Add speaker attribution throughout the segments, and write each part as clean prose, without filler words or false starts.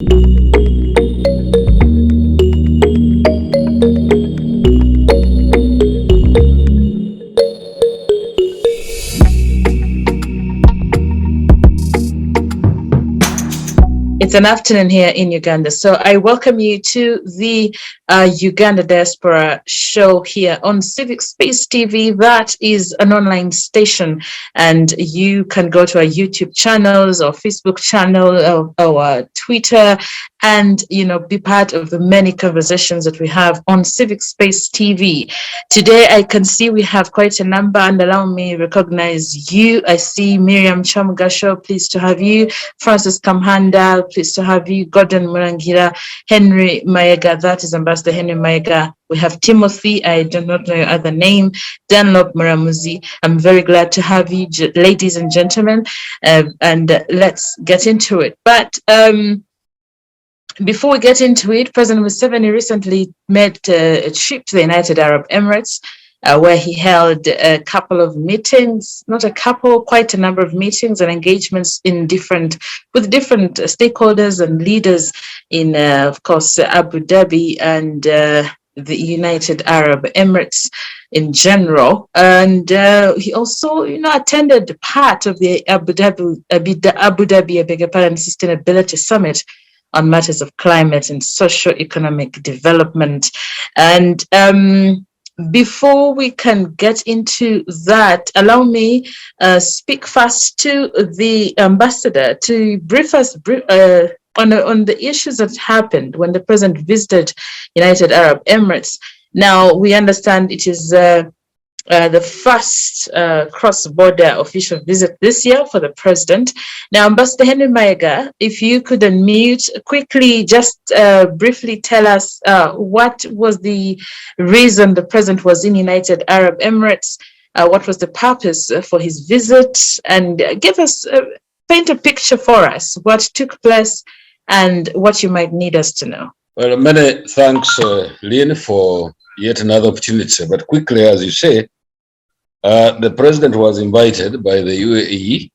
Speaker 1: It's an afternoon here in Uganda. So I welcome you to the Uganda Diaspora show here on Civic Space TV. That is an online station, and you can go to our YouTube channels or Facebook channel or Twitter and, be part of the many conversations that we have on Civic Space TV. Today, I can see we have quite a number, and allow me to recognize you. I see Miriam Kyomugasho, pleased to have you. Francis Kamuhanda, pleased to have you. Gordon Murangira, Henry Mayega, that is Ambassador Henry Mayega. We have Timothy, I do not know your other name, Dunlop Muramuzi. I'm very glad to have you, ladies and gentlemen, and let's get into it. But before we get into it, President Museveni recently made a trip to the United Arab Emirates, where he held a couple of meetings, not a couple, quite a number of meetings and engagements with different stakeholders and leaders in, of course, Abu Dhabi and the United Arab Emirates in general. And he also, attended part of the Abu Dhabi Sustainability Summit on matters of climate and socio-economic development. And before we can get into that, allow me speak first to the ambassador to brief us on the issues that happened when the president visited United Arab Emirates. Now, we understand it is the first cross-border official visit this year for the president. Now, Ambassador Henry Mayega, if you could unmute quickly, just briefly tell us what was the reason the president was in United Arab Emirates, what was the purpose for his visit, and give us, paint a picture for us, what took place and what you might need us to know.
Speaker 2: Well, many thanks, Lynn, for yet another opportunity. But quickly, as you say, the president was invited by the U.A.E,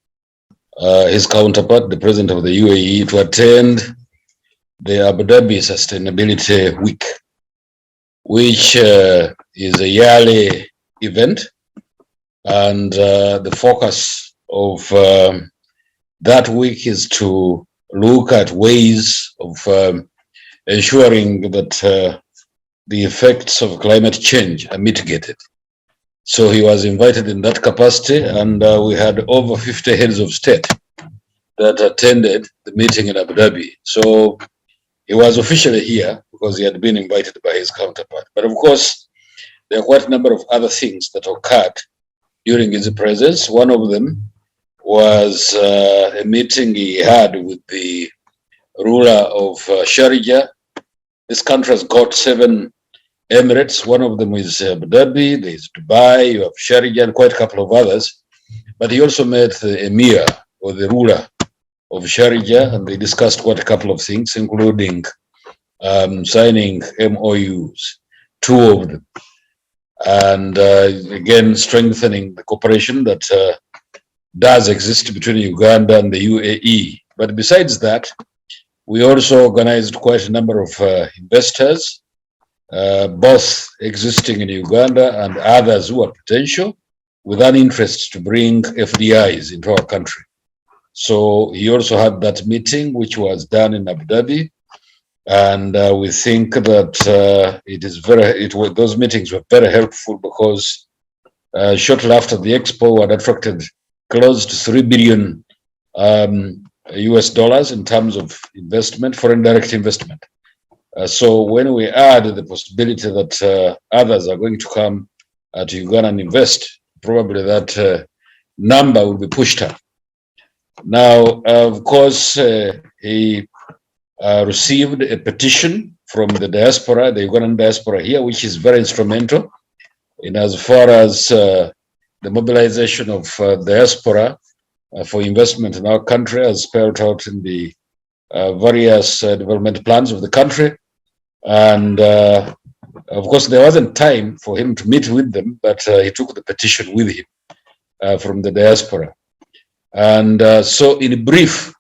Speaker 2: his counterpart, the president of the U.A.E, to attend the Abu Dhabi Sustainability Week, which is a yearly event. And the focus of that week is to look at ways of ensuring that the effects of climate change are mitigated. So he was invited in that capacity, and we had over 50 heads of state that attended the meeting in Abu Dhabi. So he was officially here because he had been invited by his counterpart. But of course, there are quite a number of other things that occurred during his presence. One of them was a meeting he had with the ruler of Sharjah. This country has got 7 Emirates. One of them is Abu Dhabi, there's Dubai, you have Sharjah, and quite a couple of others. But he also met the emir or the ruler of Sharjah, and they discussed quite a couple of things, including signing MOUs, 2 of them, and again strengthening the cooperation that does exist between Uganda and the U.A.E. But besides that, we also organized quite a number of investors, both existing in Uganda and others who are potential, with an interest to bring FDIs into our country. So he also had that meeting, which was done in Abu Dhabi, and we think that those meetings were very helpful because shortly after the expo had attracted close to $3 billion US dollars in terms of investment, foreign direct investment. So when we add the possibility that others are going to come to Uganda and invest, probably that number will be pushed up. Now, of course, he received a petition from the diaspora, the Ugandan diaspora here, which is very instrumental in as far as the mobilization of diaspora for investment in our country, as spelled out in the various development plans of the country. And of course, there wasn't time for him to meet with them, but he took the petition with him from the diaspora. And so in brief,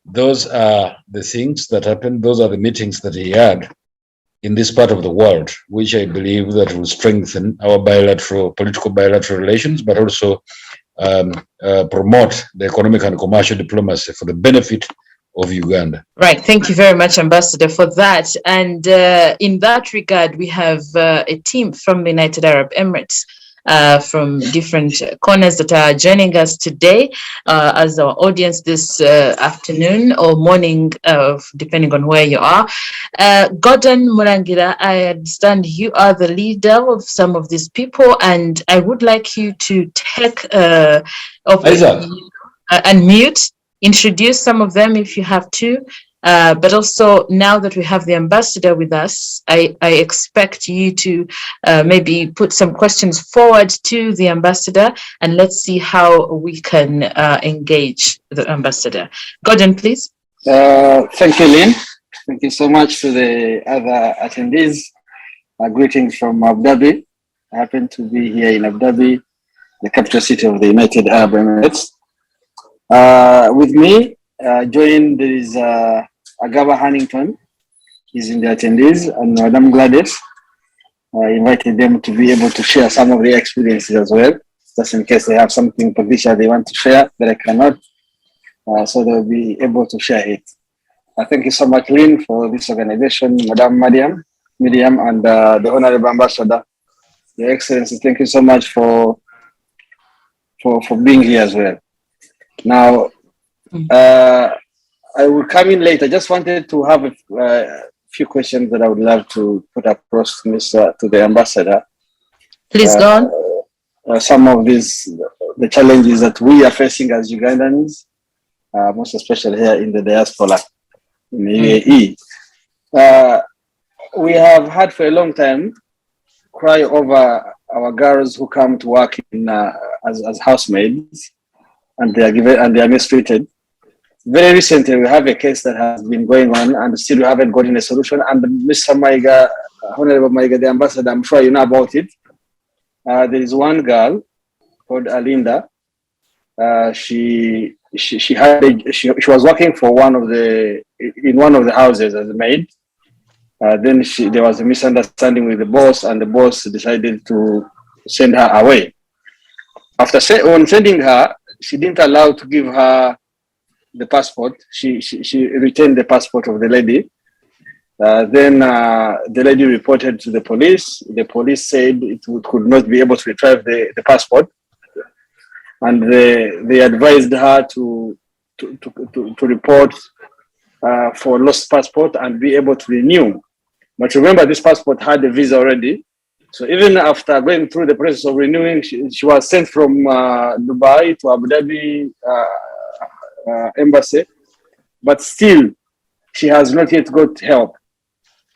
Speaker 2: those are the things that happened. Those are the meetings that he had in this part of the world, which I believe that will strengthen our political bilateral relations, but also promote the economic and commercial diplomacy for the benefit of Uganda.
Speaker 1: Right. Thank you very much, Ambassador, for that. And in that regard, we have a team from the United Arab Emirates from different corners that are joining us today as our audience this afternoon or morning, depending on where you are. Gordon Murangira, I understand you are the leader of some of these people, and I would like you to take and mute. Introduce some of them if you have to, but also now that we have the ambassador with us, I expect you to maybe put some questions forward to the ambassador, and let's see how we can engage the ambassador. Gordon, please.
Speaker 3: Thank you, Lynn. Thank you so much to the other attendees. Greetings from Abu Dhabi. I happen to be here in Abu Dhabi, the capital city of the United Arab Emirates. With me, joined there is Agaba Hannington. He's in the attendees, and Madam Gladys. I invited them to be able to share some of their experiences as well, just in case they have something Komugisha they want to share that I cannot, so they'll be able to share it. Thank you so much, Lynn, for this organization, Madam Miriam, and the Honorable Ambassador. Your Excellency, thank you so much for being here as well. Now, I will come in late. I just wanted to have a few questions that I would love to put across to the ambassador.
Speaker 1: Please go on.
Speaker 3: Some of the challenges that we are facing as Ugandans, most especially here in the diaspora, in the U.A.E. We have had for a long time cry over our girls who come to work in as housemaids, and they are mistreated. Very recently, we have a case that has been going on, and still we haven't gotten a solution. And Mr. Mayega, Honorable Mayega, the ambassador, I'm sure you know about it. There is one girl called Alinda. She was working for in one of the houses as a maid. Then there was a misunderstanding with the boss, and the boss decided to send her away. After sending her, she didn't allow to give her the passport. She retained the passport of the lady. Then the lady reported to the police. The police said it could not be able to retrieve the passport, and they advised her to report for lost passport and be able to renew. But remember, this passport had a visa already. So even after going through the process of renewing, she was sent from Dubai to Abu Dhabi embassy, but still she has not yet got help.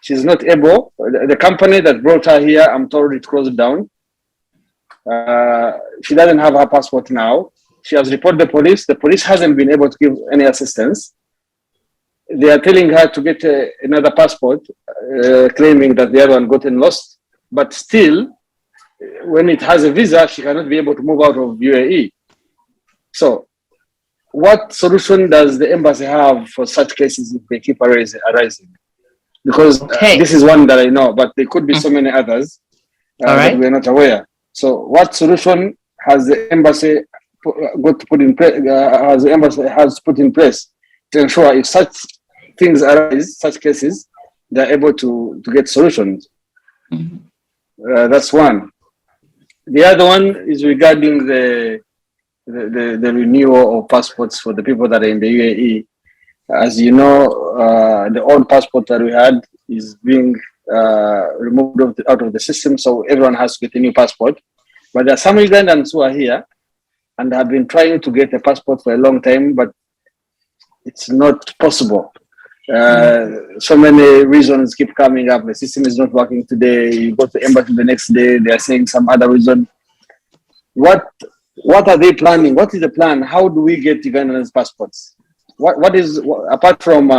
Speaker 3: She's not able. The company that brought her here, I'm told it closed down. She doesn't have her passport now. She has reported the police. The police hasn't been able to give any assistance. They are telling her to get another passport, claiming that the other one gotten lost. But still, when it has a visa, she cannot be able to move out of U.A.E. So, what solution does the embassy have for such cases if they keep arising? Because this is one that I know, but there could be so many others that we're not aware. So, what solution has the embassy put in place to ensure if such things arise, such cases, they're able to get solutions? Mm-hmm. That's one. The other one is regarding the renewal of passports for the people that are in the U.A.E. As you know, the old passport that we had is being removed out of the system, so everyone has to get a new passport. But there are some Ugandans who are here and have been trying to get a passport for a long time, but it's not possible. So many reasons keep coming up. The system is not working today. You go to the embassy the next day, they are saying some other reason. What are they planning? What is the plan? How do we get Ugandans passports? What is, apart from,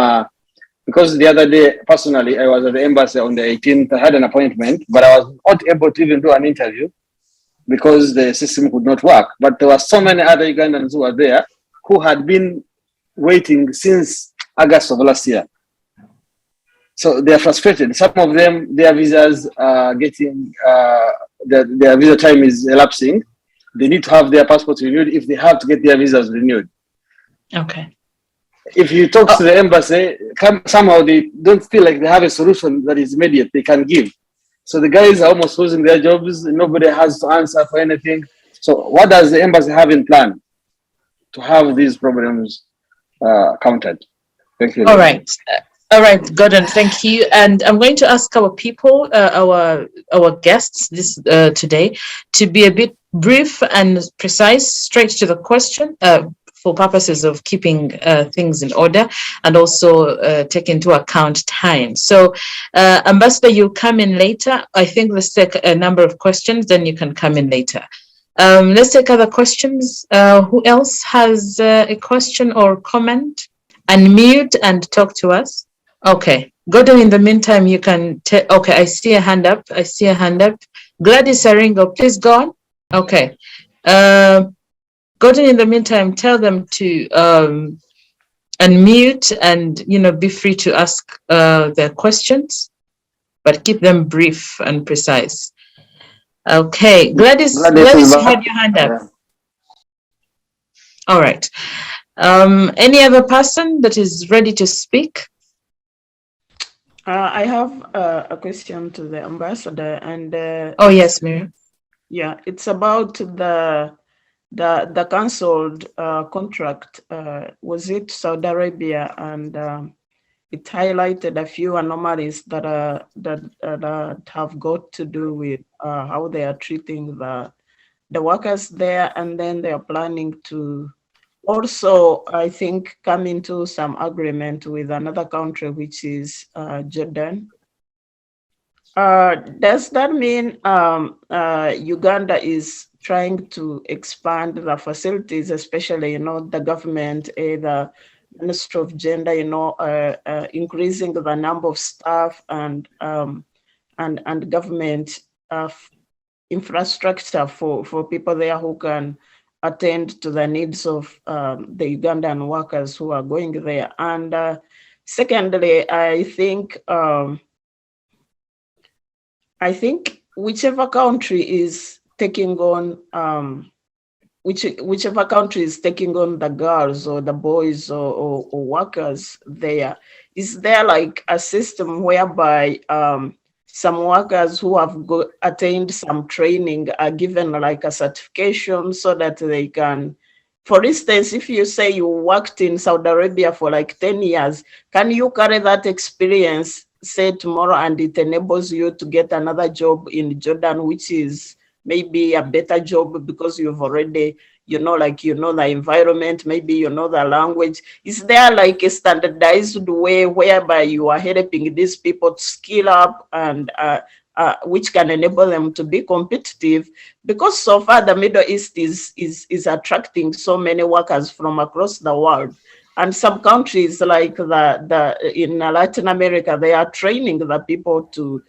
Speaker 3: because the other day, personally, I was at the embassy on the 18th, I had an appointment, but I was not able to even do an interview because the system could not work. But there were so many other Ugandans who were there who had been waiting since August of last year. So they are frustrated. Some of them, their visas are getting, their visa time is elapsing. They need to have their passports renewed if they have to get their visas renewed.
Speaker 1: Okay.
Speaker 3: If you talk to the embassy, somehow they don't feel like they have a solution that is immediate they can give. So the guys are almost losing their jobs. Nobody has to answer for anything. So what does the embassy have in plan to have these problems countered? Thank you.
Speaker 1: All right. All right, Gordon, thank you. And I'm going to ask our people, our guests this today, to be a bit brief and precise, straight to the question, for purposes of keeping things in order, and also take into account time. So, Ambassador, you'll come in later. I think let's take a number of questions, then you can come in later. Let's take other questions. Who else has a question or comment? Unmute and talk to us. Okay, Gordon, in the meantime, you can okay, I see a hand up. Gladys Saringo, please go on. Okay. Gordon, in the meantime, tell them to unmute and, be free to ask their questions, but keep them brief and precise. Okay, Gladys you had your hand up. Yeah. All right. Any other person that is ready to speak?
Speaker 4: I have a question to the ambassador, and
Speaker 1: oh yes, Miriam.
Speaker 4: Yeah, it's about the cancelled contract. Was it Saudi Arabia? And it highlighted a few anomalies that have got to do with how they are treating the workers there, and then they are planning to also, I think, come into some agreement with another country, which is Jordan. Does that mean Uganda is trying to expand the facilities, especially, the government, the Ministry of Gender, increasing the number of staff and government infrastructure for people there who can attend to the needs of the Ugandan workers who are going there? And secondly, I think whichever country is taking on whichever country is taking on the girls or the boys or workers there, is there like a system whereby some workers who have attained some training are given like a certification so that they can, for instance, if you say you worked in Saudi Arabia for like 10 years, can you carry that experience, say tomorrow, and it enables you to get another job in Jordan, which is maybe a better job because you've already, the environment, maybe you know the language? Is there like a standardized way whereby you are helping these people to skill up and which can enable them to be competitive? Because so far the Middle East is attracting so many workers from across the world. And some countries like in Latin America, they are training the people to,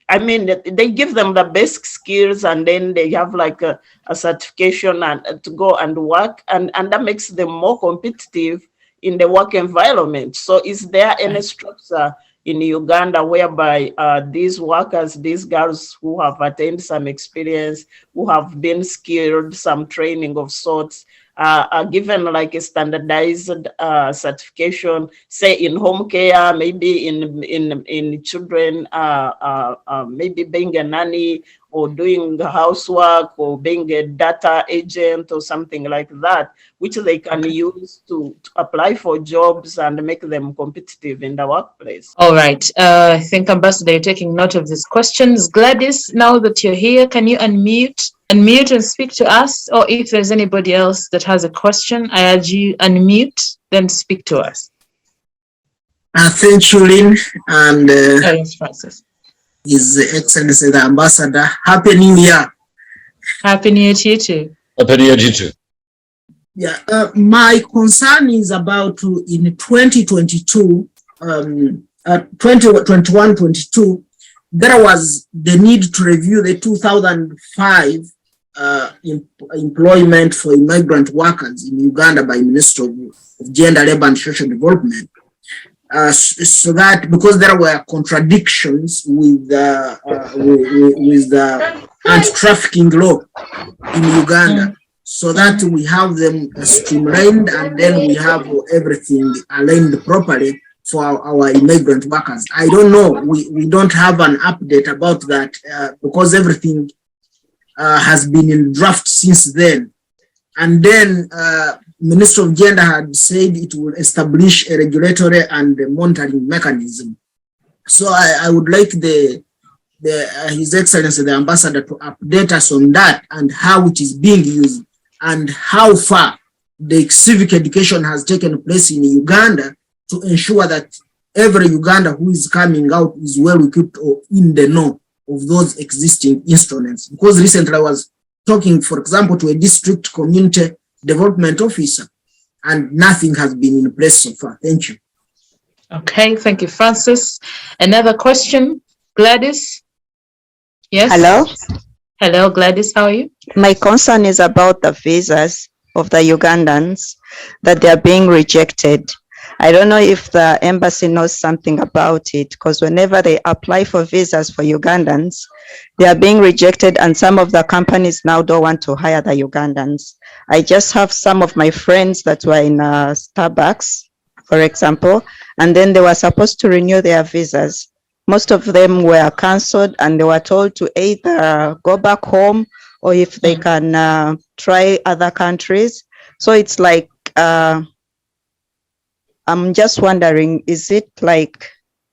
Speaker 4: they give them the basic skills, and then they have like a certification and to go and work, and that makes them more competitive in the work environment. So is there any structure in Uganda whereby these workers, these girls who have attained some experience, who have been skilled, some training of sorts, are given like a standardized certification, say in home care, maybe in children, maybe being a nanny or doing housework or being a data agent or something like that, which they can use to apply for jobs and make them competitive in the workplace?
Speaker 1: All right. I think, Ambassador, you're taking note of these questions. Gladys, now that you're here, can you unmute and speak to us? Or if there's anybody else that has a question, I urge you unmute, then speak to us.
Speaker 5: Thank you, Lynn, and
Speaker 1: yes, Francis.
Speaker 5: His Excellency the Ambassador. Happy New Year.
Speaker 1: Happy New Year to you too.
Speaker 2: Happy New Year to you too.
Speaker 5: Yeah, my concern is about in 2022, 2021-22, there was the need to review the 2005 employment for immigrant workers in Uganda by Ministry of Gender, Labour and Social Development. So that because there were contradictions with the anti-trafficking law in Uganda, so that we have them streamlined and then we have everything aligned properly for our immigrant workers. I don't know, we don't have an update about that because everything has been in draft since then. And then Minister of Gender had said it will establish a regulatory and monitoring mechanism. So I would like His Excellency the Ambassador to update us on that and how it is being used and how far the civic education has taken place in Uganda to ensure that every Uganda who is coming out is well equipped or in the know of those existing instruments. Because recently I was talking, for example, to a district community development officer, and nothing has been in place so far. Thank you.
Speaker 1: Okay, thank you, Francis. Another question, Gladys? Yes?
Speaker 6: Hello?
Speaker 1: Hello, Gladys, how are you?
Speaker 6: My concern is about the visas of the Ugandans, that they are being rejected. I don't know if the embassy knows something about it, because whenever they apply for visas for Ugandans, they are being rejected, and some of the companies now don't want to hire the Ugandans. I just have some of my friends that were in Starbucks, for example, and then they were supposed to renew their visas. Most of them were cancelled, and they were told to either go back home or if they can try other countries. So it's like, I'm just wondering, is it like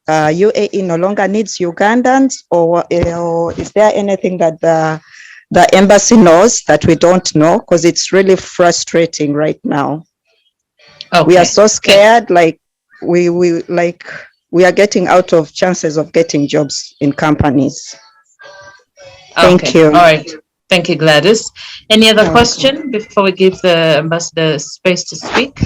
Speaker 6: U.A.E. no longer needs Ugandans, or is there anything that the embassy knows that we don't know? Because it's really frustrating right now.
Speaker 1: Okay.
Speaker 6: We are so scared, like we are getting out of chances of getting jobs in companies. Thank you.
Speaker 1: All right. Thank you, Gladys. Any other question before we give the ambassador space to speak?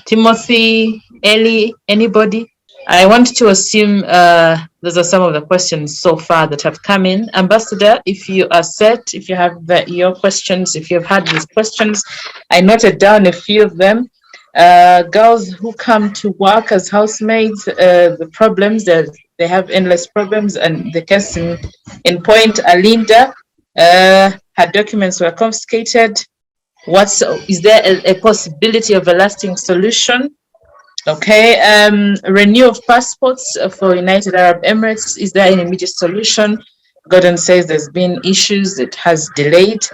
Speaker 1: Timothy, Ellie, anybody? I want to assume those are some of the questions so far that have come in. Ambassador, if you are set, if you have your questions, if you've had these questions, I noted down a few of them. Girls who come to work as housemaids, the problems that they have endless problems, and the case in point, Alinda, her documents were confiscated. Is there a possibility of a lasting solution? Okay, renewal of passports for United Arab Emirates, is there an immediate solution? Gordon says there's been issues, it has delayed.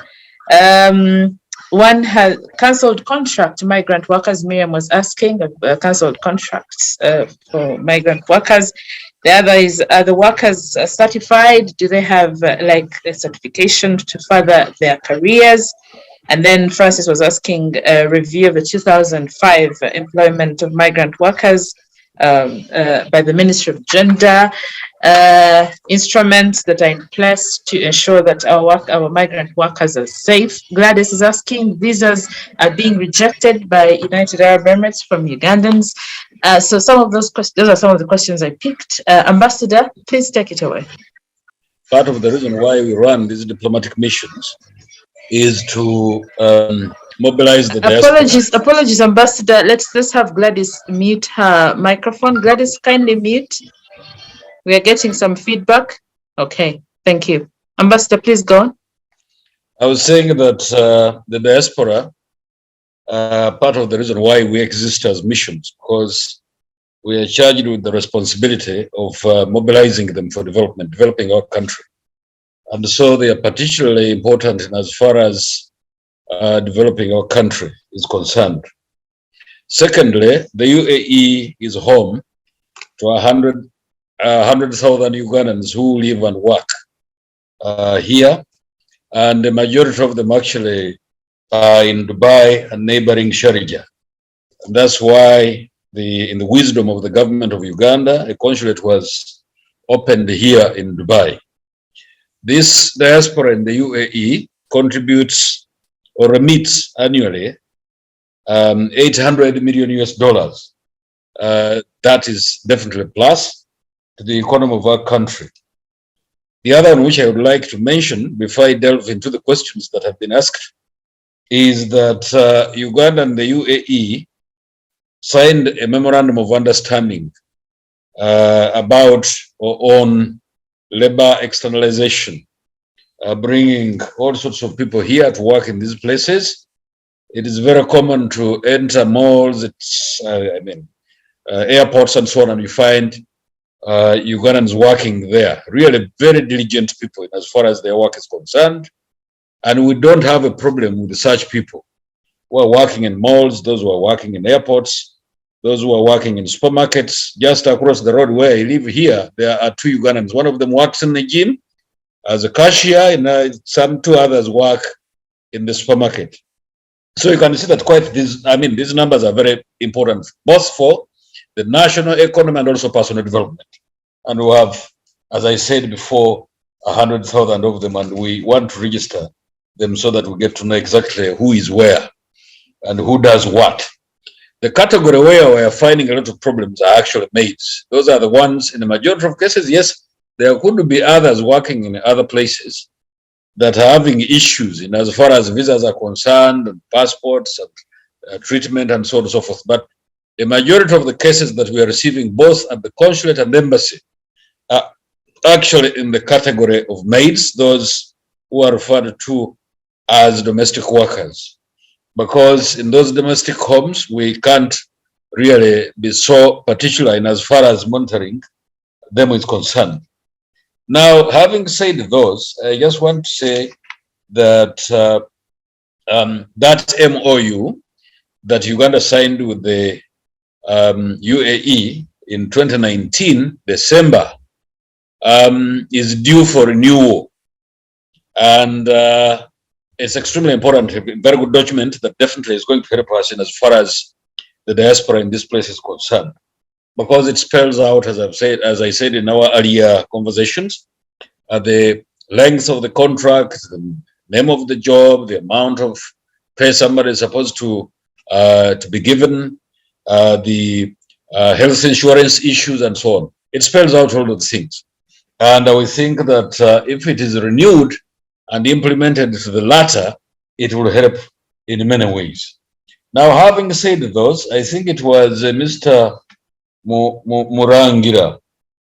Speaker 1: One has cancelled contract migrant workers. Miriam was asking cancelled contracts for migrant workers. The other is, are the workers certified? Do they have like a certification to further their careers? And then Francis was asking a review of the 2005 employment of migrant workers by the Ministry of Gender, instruments that are in place to ensure that our migrant workers are safe. Gladys is asking, visas are being rejected by United Arab Emirates from Ugandans. So some of those are some of the questions I picked. Ambassador, please take it away.
Speaker 2: Part of the reason why we run these diplomatic missions is to mobilize the diaspora.
Speaker 1: Apologies, Ambassador. Let's have Gladys mute her microphone. Gladys, kindly mute. We are getting some feedback. Okay, thank you. Ambassador, please go on.
Speaker 2: I was saying that the diaspora, part of the reason why we exist as missions, because we are charged with the responsibility of mobilizing them for development, developing our country. And so they are particularly important in as far as developing our country is concerned. Secondly, the U.A.E. is home to 100,000 Ugandans who live and work here, and the majority of them actually are in Dubai and neighboring Sharjah. And that's why, in the wisdom of the government of Uganda, a consulate was opened here in Dubai. This diaspora in the U.A.E. contributes or remits annually $800 million US. That is definitely a plus to the economy of our country. The other one which I would like to mention before I delve into the questions that have been asked is that Uganda and the UAE signed a memorandum of understanding about or on labor externalization, bringing all sorts of people here to work in these places. It is very common to enter malls, airports and so on, and you find Ugandans working there, really very diligent people as far as their work is concerned. And we don't have a problem with such people who are working in malls, those who are working in airports, those who are working in supermarkets. Just across the road where I live here, there are 2 Ugandans. One of them works in the gym as a cashier, and some 2 others work in the supermarket. So you can see that these numbers are very important, both for the national economy and also personal development. And we have, as I said before, 100,000 of them, and we want to register them so that we get to know exactly who is where and who does what. The category where we are finding a lot of problems are actually maids. Those are the ones, in the majority of cases, yes, there could be others working in other places that are having issues in as far as visas are concerned, and passports and treatment and so on and so forth. But the majority of the cases that we are receiving, both at the consulate and the embassy, are actually in the category of maids, those who are referred to as domestic workers. Because in those domestic homes, we can't really be so particular in as far as monitoring them is concerned. Now, having said those, I just want to say that that MOU that Uganda signed with the UAE in 2019, December, is due for renewal. And it's extremely important, a very good document that definitely is going to help us in as far as the diaspora in this place is concerned. Because it spells out, as I said in our earlier conversations, the length of the contract, the name of the job, the amount of pay somebody is supposed to be given, the health insurance issues, and so on. It spells out all those things. And we think that if it is renewed and implemented to the latter, it will help in many ways. Now, having said those, I think it was Mr. Murangira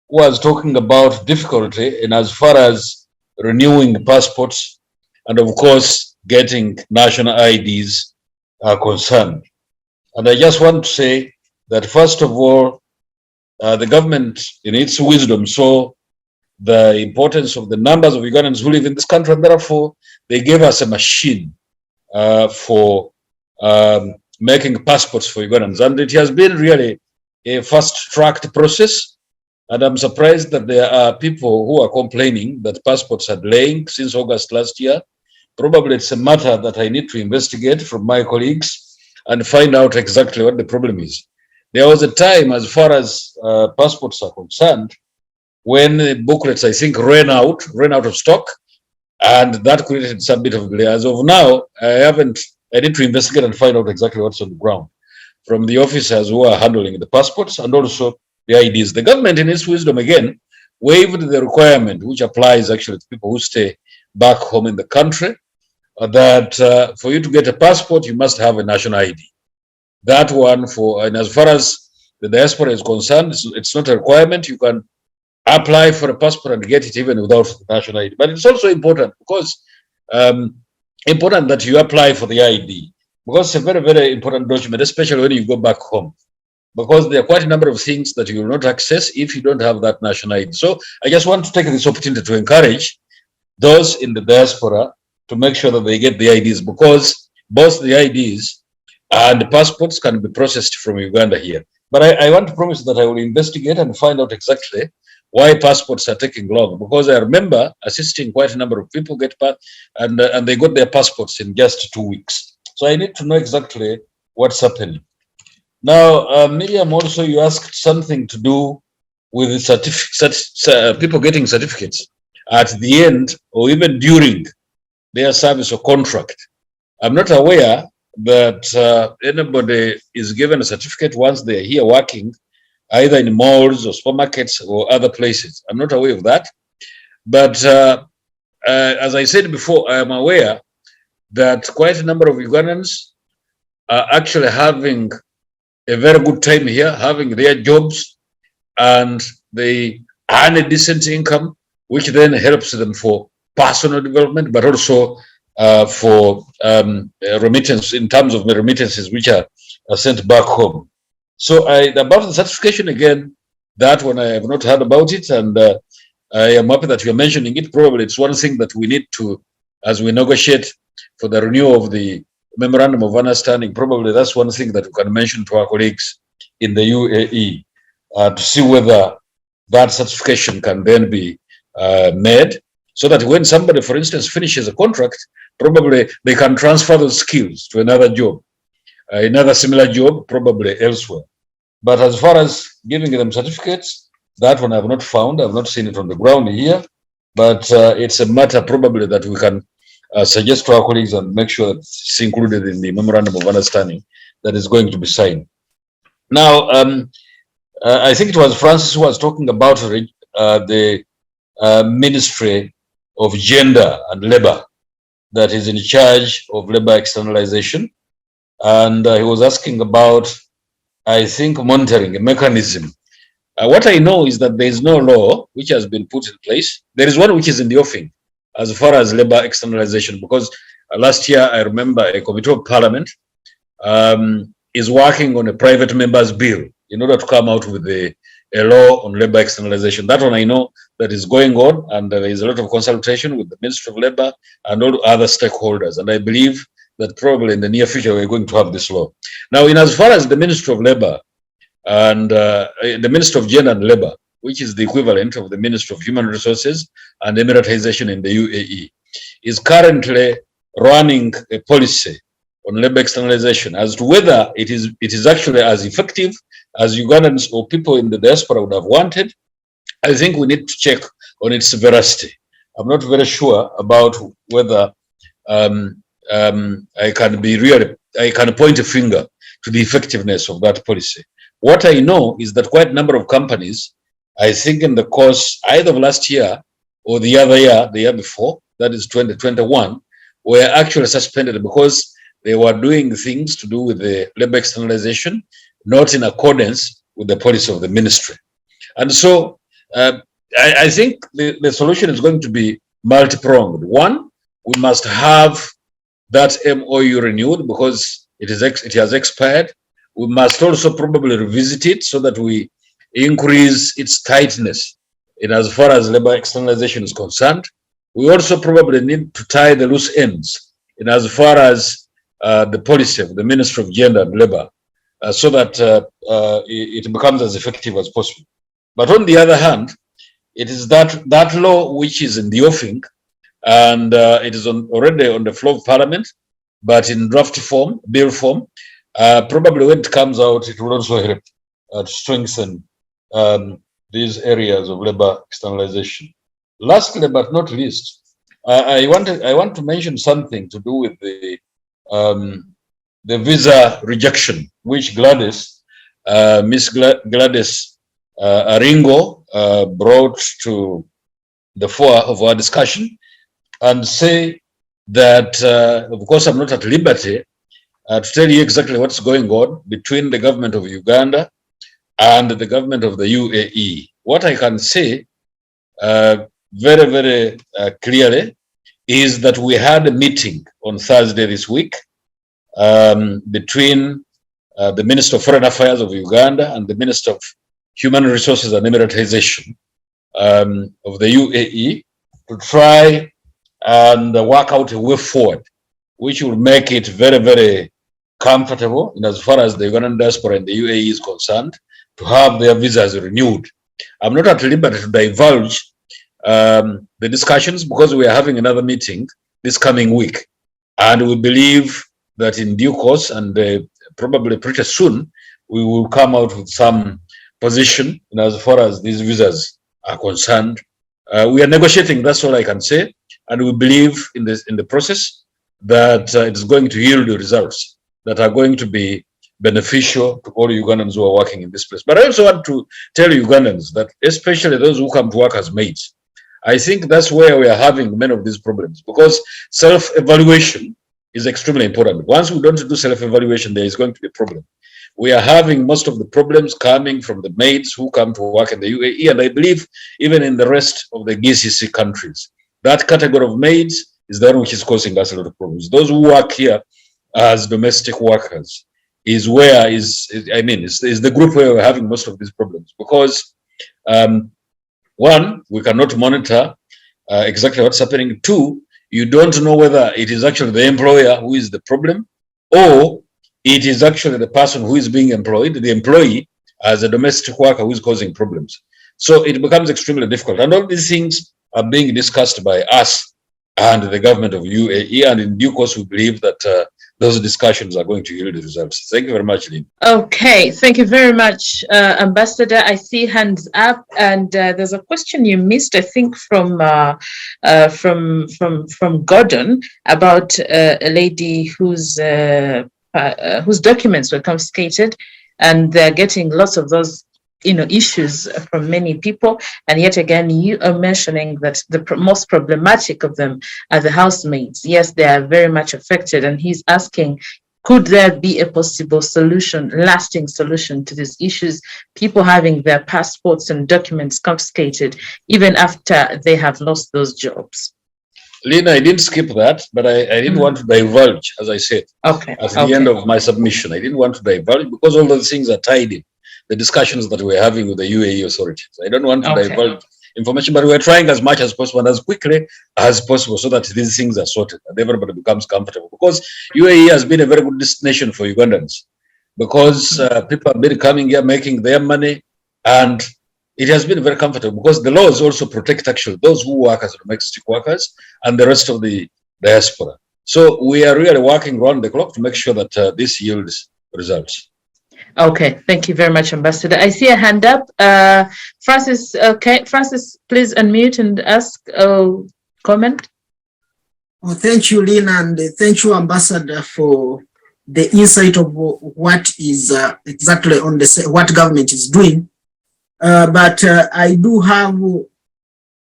Speaker 2: was talking about difficulty in as far as renewing passports and, of course, getting national IDs are concerned. And I just want to say that, first of all, the government, in its wisdom, saw the importance of the numbers of Ugandans who live in this country, and therefore they gave us a machine for making passports for Ugandans. And it has been really a fast-tracked process, and I'm surprised that there are people who are complaining that passports are delaying since August last year. Probably it's a matter that I need to investigate from my colleagues and find out exactly what the problem is. There was a time, as far as passports are concerned, when the booklets, I think, ran out of stock, and that created some bit of delay. As of now, I need to investigate and find out exactly what's on the ground from the officers who are handling the passports and also the IDs. The government, in its wisdom, again, waived the requirement, which applies actually to people who stay back home in the country, that for you to get a passport, you must have a national ID. That one, and as far as the diaspora is concerned, it's not a requirement. You can apply for a passport and get it even without the national ID. But it's also important because important that you apply for the ID, because it's a very, very important document, especially when you go back home, because there are quite a number of things that you will not access if you don't have that national ID. So I just want to take this opportunity to encourage those in the diaspora to make sure that they get the IDs, because both the IDs and the passports can be processed from Uganda here. But I want to promise that I will investigate and find out exactly why passports are taking long, because I remember assisting quite a number of people and they got their passports in just 2 weeks. So I need to know exactly what's happening. Now, Miriam, also you asked something to do with the people getting certificates at the end or even during their service or contract. I'm not aware that anybody is given a certificate once they're here working, either in malls or supermarkets or other places. I'm not aware of that. But as I said before, I am aware that quite a number of Ugandans are actually having a very good time here, having their jobs, and they earn a decent income, which then helps them for personal development, but also for remittance, in terms of the remittances which are sent back home. So about the certification again, that one I have not heard about it, and I am happy that you're mentioning it. Probably it's one thing that we need to, as we negotiate for the renewal of the memorandum of understanding, probably that's one thing that we can mention to our colleagues in the U.A.E. To see whether that certification can then be made, so that when somebody, for instance, finishes a contract, probably they can transfer those skills to another job, another similar job, probably elsewhere. But as far as giving them certificates, that one I have not found. I have not seen it on the ground here. But it's a matter probably that we can suggest to our colleagues and make sure that it's included in the memorandum of understanding that is going to be signed. Now, I think it was Francis who was talking about the Ministry of Gender and Labor that is in charge of labor externalization. And he was asking about, I think, monitoring, a mechanism. What I know is that there is no law which has been put in place. There is one which is in the offing as far as labor externalization, because last year I remember a committee of parliament is working on a private member's bill in order to come out with a law on labor externalization. That one I know that is going on, and there is a lot of consultation with the Ministry of Labor and all other stakeholders. And I believe that probably in the near future we're going to have this law. Now, in as far as the Ministry of Labor and the Ministry of Gender and Labor, which is the equivalent of the Ministry of Human Resources and Emiratization in the U.A.E., is currently running a policy on labor externalization as to whether it is actually as effective as Ugandans or people in the diaspora would have wanted. I think we need to check on its veracity. I'm not very sure about whether I can point a finger to the effectiveness of that policy. What I know is that quite a number of companies, I think in the course either of last year or the other year, the year before, that is 2021, were actually suspended because they were doing things to do with the labor externalization, not in accordance with the policy of the ministry. And so I think the solution is going to be multi-pronged. One, we must have that MOU renewed because it has expired. We must also probably revisit it so that we increase its tightness in as far as labor externalization is concerned. We also probably need to tie the loose ends in as far as the policy of the Ministry of Gender and Labor so that it becomes as effective as possible. But on the other hand, it is that law which is in the offing, and it is already on the floor of Parliament, but in draft form, bill form. Probably when it comes out, it will also help to strengthen these areas of labor externalization. Lastly, but not least, I want to mention something to do with the visa rejection, which Miss Gladys Aringo brought to the fore of our discussion, and say that, of course, I'm not at liberty to tell you exactly what's going on between the government of Uganda and the government of the U.A.E. What I can say very, very clearly is that we had a meeting on Thursday this week between the Minister of Foreign Affairs of Uganda and the Minister of Human Resources and Emiratization of the U.A.E. to try and work out a way forward, which will make it very, very comfortable in as far as the Ugandan diaspora in the U.A.E. is concerned to have their visas renewed. I'm not at liberty to divulge the discussions because we are having another meeting this coming week. And we believe that in due course and probably pretty soon, we will come out with some position in as far as these visas are concerned. We are negotiating, that's all I can say. And we believe in the process that it is going to yield results that are going to be beneficial to all Ugandans who are working in this place. But I also want to tell Ugandans that, especially those who come to work as mates, I think that's where we are having many of these problems, because self-evaluation is extremely important. Once we don't do self-evaluation, there is going to be a problem. We are having most of the problems coming from the maids who come to work in the UAE, and I believe even in the rest of the GCC countries. That category of maids is the one which is causing us a lot of problems. Those who work here as domestic workers is the group where we're having most of these problems, because one, we cannot monitor exactly what's happening. Two, you don't know whether it is actually the employer who is the problem, or it is actually the person who is being employed, the employee, as a domestic worker who is causing problems. So it becomes extremely difficult. And all these things are being discussed by us and the government of UAE. And in due course, we believe that those discussions are going to yield results. Thank you very much, Lynn.
Speaker 1: Okay, thank you very much, Ambassador. I see hands up, and there's a question you missed, I think, from Gordon, about a lady whose documents were confiscated, and they're getting lots of those issues from many people. And yet again, you are mentioning that the most problematic of them are the housemaids. Yes, they are very much affected. And he's asking, could there be a possible solution, lasting solution to these issues, people having their passports and documents confiscated even after they have lost those jobs?
Speaker 2: Lynn, I didn't skip that, but I didn't want to divulge, as I said, at the end of my submission. I didn't want to divulge because all those things are tied in the discussions that we're having with the UAE authorities. I don't want to divulge information, but we're trying as much as possible and as quickly as possible so that these things are sorted and everybody becomes comfortable. Because UAE has been a very good destination for Ugandans, because people have been coming here making their money, and it has been very comfortable because the laws also protect actually those who work as domestic workers and the rest of the diaspora. So we are really working round the clock to make sure that this yields results.
Speaker 1: Okay, thank you very much, Ambassador. I see a hand up. Francis, okay. Francis, please unmute and ask a comment.
Speaker 5: Oh, thank you, Lynn, and thank you, Ambassador, for the insight of what is exactly on what government is doing. But I do have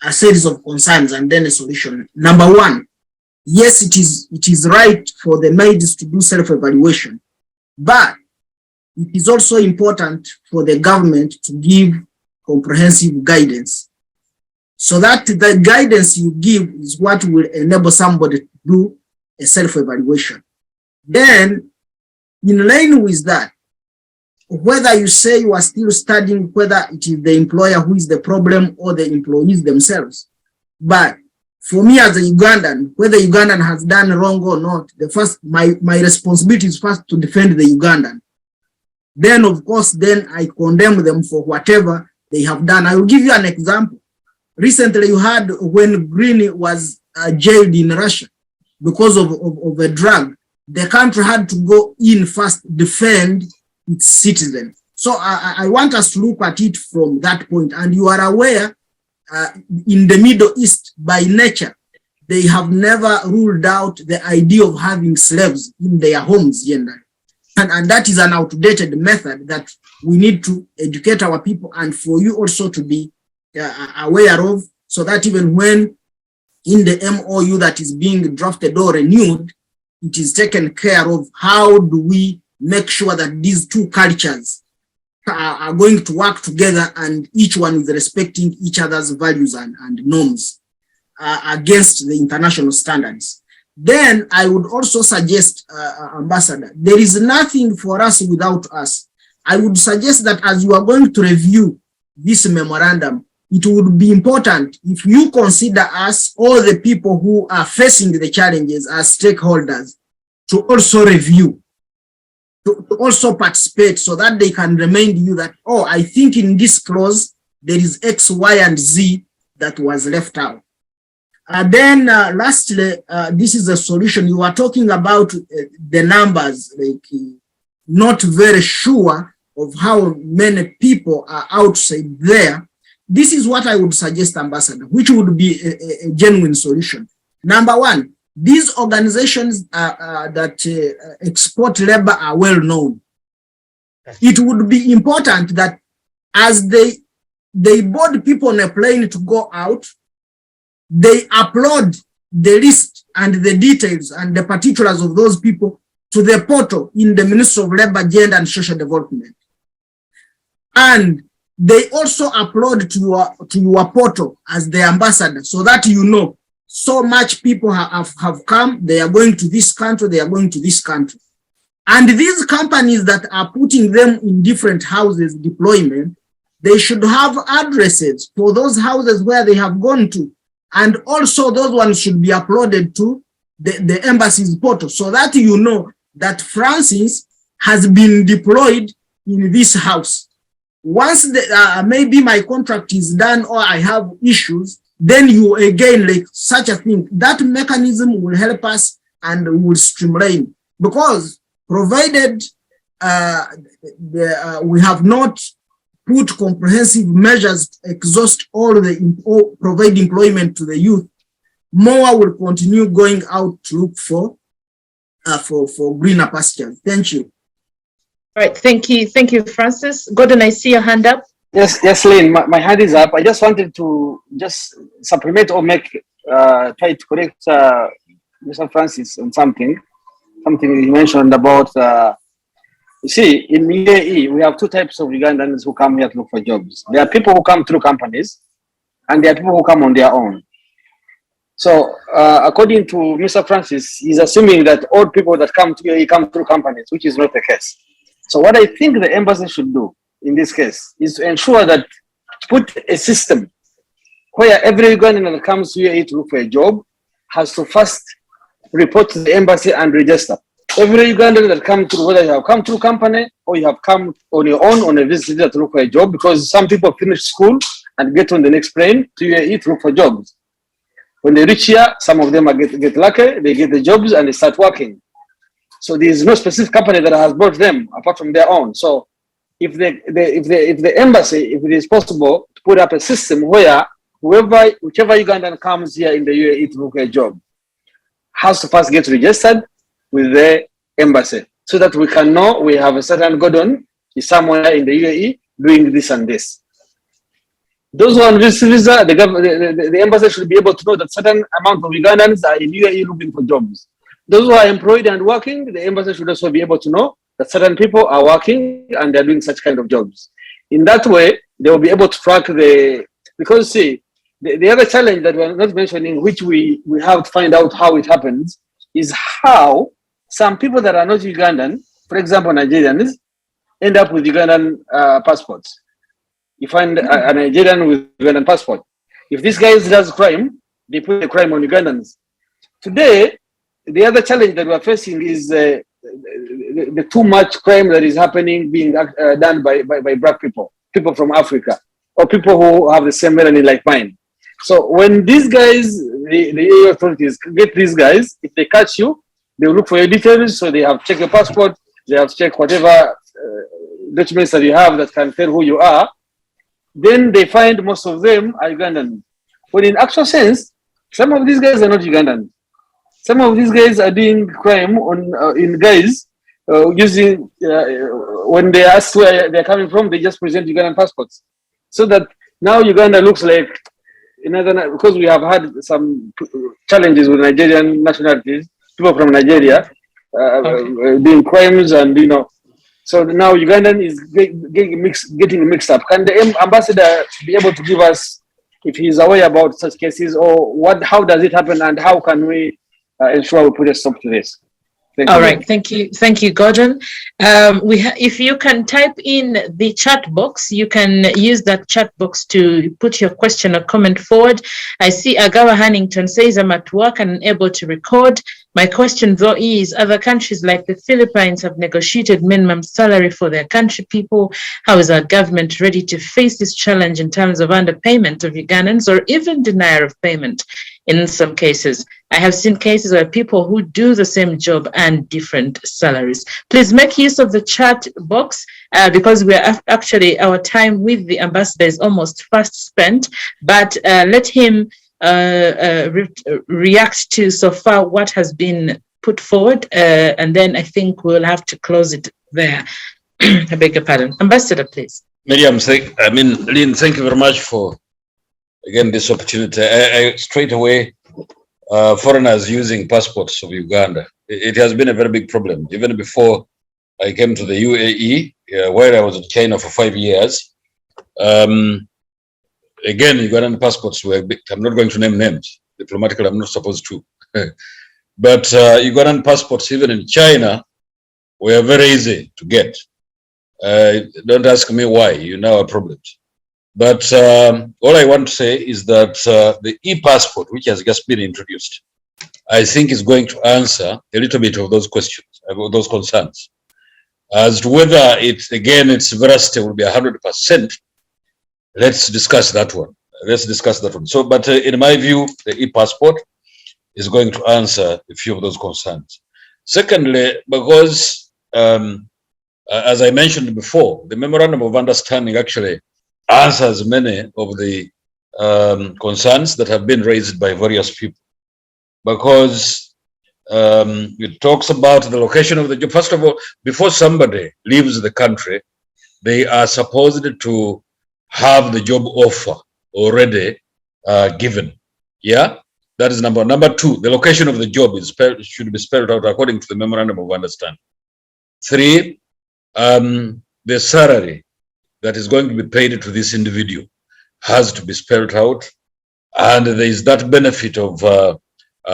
Speaker 5: a series of concerns and then a solution. Number one, yes, it is right for the maids to do self-evaluation, but it is also important for the government to give comprehensive guidance, so that the guidance you give is what will enable somebody to do a self-evaluation. Then, in line with that, whether you say you are still studying whether it is the employer who is the problem or the employees themselves, but for me as a Ugandan, whether Ugandan has done wrong or not, my responsibility is first to defend the Ugandan. Then, of course, then I condemn them for whatever they have done. I will give you an example. Recently, you heard when Green was jailed in Russia because of a drug. The country had to go in first, defend its citizens. So I want us to look at it from that point. And you are aware, in the Middle East, by nature, they have never ruled out the idea of having slaves in their homes. And that is an outdated method that we need to educate our people and for you also to be aware of, so that even when in the MOU that is being drafted or renewed, it is taken care of. How do we make sure that these two cultures are going to work together and each one is respecting each other's values and norms against the international standards? Then I would also suggest, Ambassador, there is nothing for us without us. I would suggest that as you are going to review this memorandum, it would be important if you consider us, all the people who are facing the challenges as stakeholders, to also review, to also participate, so that they can remind you that, oh, I think in this clause, there is X, Y, and Z that was left out. Then lastly, this is a solution. You are talking about the numbers, like not very sure of how many people are outside there. This is what I would suggest, Ambassador, which would be a genuine solution. Number one, these organizations that export labor are well known. It would be important that as they board people on a plane to go out, they upload the list and the details and the particulars of those people to the portal in the Ministry of Labor, Gender and Social Development. And they also upload to your portal as the ambassador, so that you know so much people have come, they are going to this country, they are going to this country. And these companies that are putting them in different houses deployment, they should have addresses for those houses where they have gone to. And also those ones should be uploaded to the embassy's portal, so that you know that Francis has been deployed in this house. Once maybe my contract is done or I have issues, then you again, like such a thing, that mechanism will help us and will streamline, because provided we have not put comprehensive measures to exhaust all provide employment to the youth, more will continue going out to look for greener pastures. Thank you.
Speaker 1: All right, thank you, Francis. Gordon, I see your hand up.
Speaker 3: Yes, Lynn, my hand is up. I just wanted to just supplement or try to correct Mr. Francis on something he mentioned about, you see, in U.A.E, we have two types of Ugandans who come here to look for jobs. There are people who come through companies, and there are people who come on their own. So, according to Mr. Francis, he's assuming that all people that come to U.A.E come through companies, which is not the case. So what I think the embassy should do in this case is to ensure that, put a system where every Ugandan that comes to U.A.E to look for a job has to first report to the embassy and register. Every Ugandan that comes through, whether you have come through company or you have come on your own on a visit to look for a job, because some people finish school and get on the next plane to U.A.E to look for jobs. When they reach here, some of them get lucky, they get the jobs and they start working. So there is no specific company that has brought them apart from their own. So if the embassy, if it is possible to put up a system where whichever Ugandan comes here in the U.A.E to look for a job has to first get registered with the embassy, so that we can know we have a certain Gordon is somewhere in the U.A.E doing this and this. Those who are on this visa, the embassy should be able to know that certain amount of Ugandans are in U.A.E looking for jobs. Those who are employed and working, the embassy should also be able to know that certain people are working and they're doing such kind of jobs. In that way, they will be able to track because see, the other challenge that we're not mentioning, which we have to find out how it happens, is how some people that are not Ugandan, for example, Nigerians, end up with Ugandan passports. You find a Nigerian with Ugandan passport. If this guy does crime, they put the crime on Ugandans. Today, the other challenge that we're facing is the too much crime that is happening being done by black people from Africa, or people who have the same melanin like mine. So when these guys, the authorities get these guys, if they catch you, they will look for your details. So they have checked your passport, they have checked whatever documents that you have that can tell who you are. Then they find most of them are Ugandan. But in actual sense, some of these guys are not Ugandan. Some of these guys are doing crime in guys using, when they ask where they're coming from, they just present Ugandan passports. So that now Uganda looks like another, because we have had some challenges with Nigerian nationalities, people from Nigeria doing crimes, and so now Ugandan is getting mixed up. Can the ambassador be able to give us, if he's aware about such cases, or how does it happen, and how can we ensure we put a stop to this?
Speaker 1: All right, thank you, Gordon. If you can type in the chat box, you can use that chat box to put your question or comment forward. I see Agawa Hannington says, I'm at work and unable to record. My question though is, other countries like the Philippines have negotiated minimum salary for their country people. How is our government ready to face this challenge in terms of underpayment of Ugandans, or even denial of payment in some cases? I have seen cases where people who do the same job and different salaries. Please make use of the chat box because we are actually, our time with the ambassador is almost fast spent, but let him react to so far what has been put forward, and then I think we'll have to close it there. I beg your pardon. Ambassador, please.
Speaker 2: Miriam, Lynn, thank you very much for again this opportunity. I straight away, foreigners using passports of Uganda. It has been a very big problem. Even before I came to the U.A.E, where I was in China for 5 years. Again, Ugandan passports were, I'm not going to name names. Diplomatically, I'm not supposed to. But Ugandan passports, even in China, were very easy to get. Don't ask me why, you know our problems. But all I want to say is that the e-passport, which has just been introduced, I think is going to answer a little bit of those questions, those concerns. As to whether its veracity will be 100%, let's discuss that one. So, but in my view, the e-passport is going to answer a few of those concerns. Secondly, because as I mentioned before, the memorandum of understanding actually answers many of the concerns that have been raised by various people, because it talks about the location of the job. First of all, before somebody leaves the country, they are supposed to have the job offer already given. Yeah, that is number one. Number two, the location of the job should be spelled out according to the memorandum of understanding. Three, the salary that is going to be paid to this individual has to be spelled out, and there is that benefit of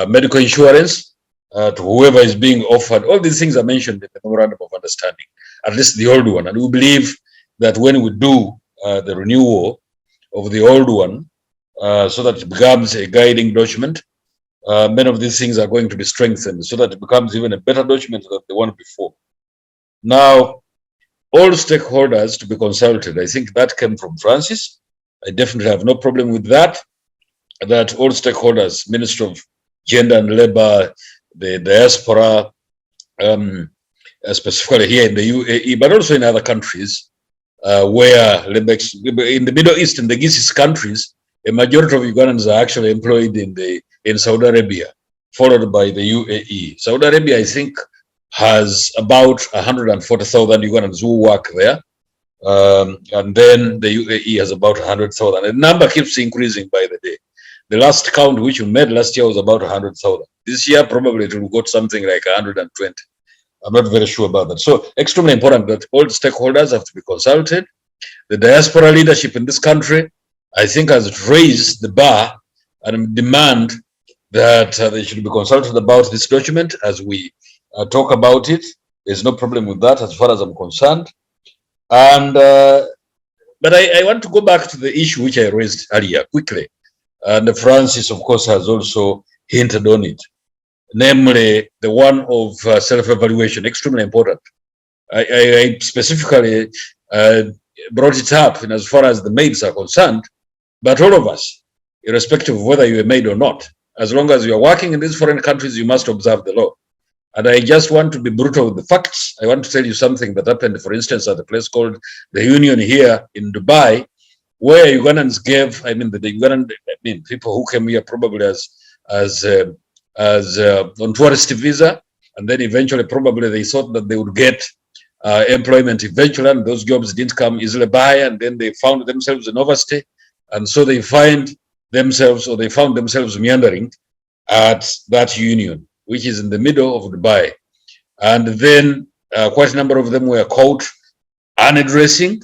Speaker 2: medical insurance to whoever is being offered. All these things are mentioned in the memorandum of understanding, at least the old one. And we believe that when we do the renewal of the old one, so that it becomes a guiding document, many of these things are going to be strengthened so that it becomes even a better document than the one before. Now, all stakeholders to be consulted, I think that came from Francis. I definitely have no problem with that, that all stakeholders, Ministry of Gender and Labor, the Diaspora, specifically here in the U.A.E, but also in other countries, where in the Middle East, in the GCC countries, a majority of Ugandans are actually employed in Saudi Arabia, followed by the U.A.E. Saudi Arabia, I think, has about 140,000 Ugandans who work there, and then the U.A.E has about 100,000. The number keeps increasing by the day. The last count which we made last year was about 100,000. This year, probably it will go to something like 120. I'm not very sure about that. So extremely important that all stakeholders have to be consulted. The diaspora leadership in this country, I think, has raised the bar and demand that they should be consulted about this document as we talk about it. There's no problem with that as far as I'm concerned. And but I want to go back to the issue which I raised earlier quickly. And Francis, of course, has also hinted on it, namely the one of self-evaluation, extremely important. I specifically brought it up in as far as the maids are concerned, but all of us, irrespective of whether you're a maid or not, as long as you are working in these foreign countries, you must observe the law. And I just want to be brutal with the facts. I want to tell you something that happened, for instance, at a place called the Union here in Dubai, where Ugandans gave, the Ugandan, people who came here probably as on tourist visa, and then eventually probably they thought that they would get employment eventually, and those jobs didn't come easily by, and then they found themselves in overstay, and so they found themselves meandering at that union, which is in the middle of Dubai. And then quite a number of them were caught undressing,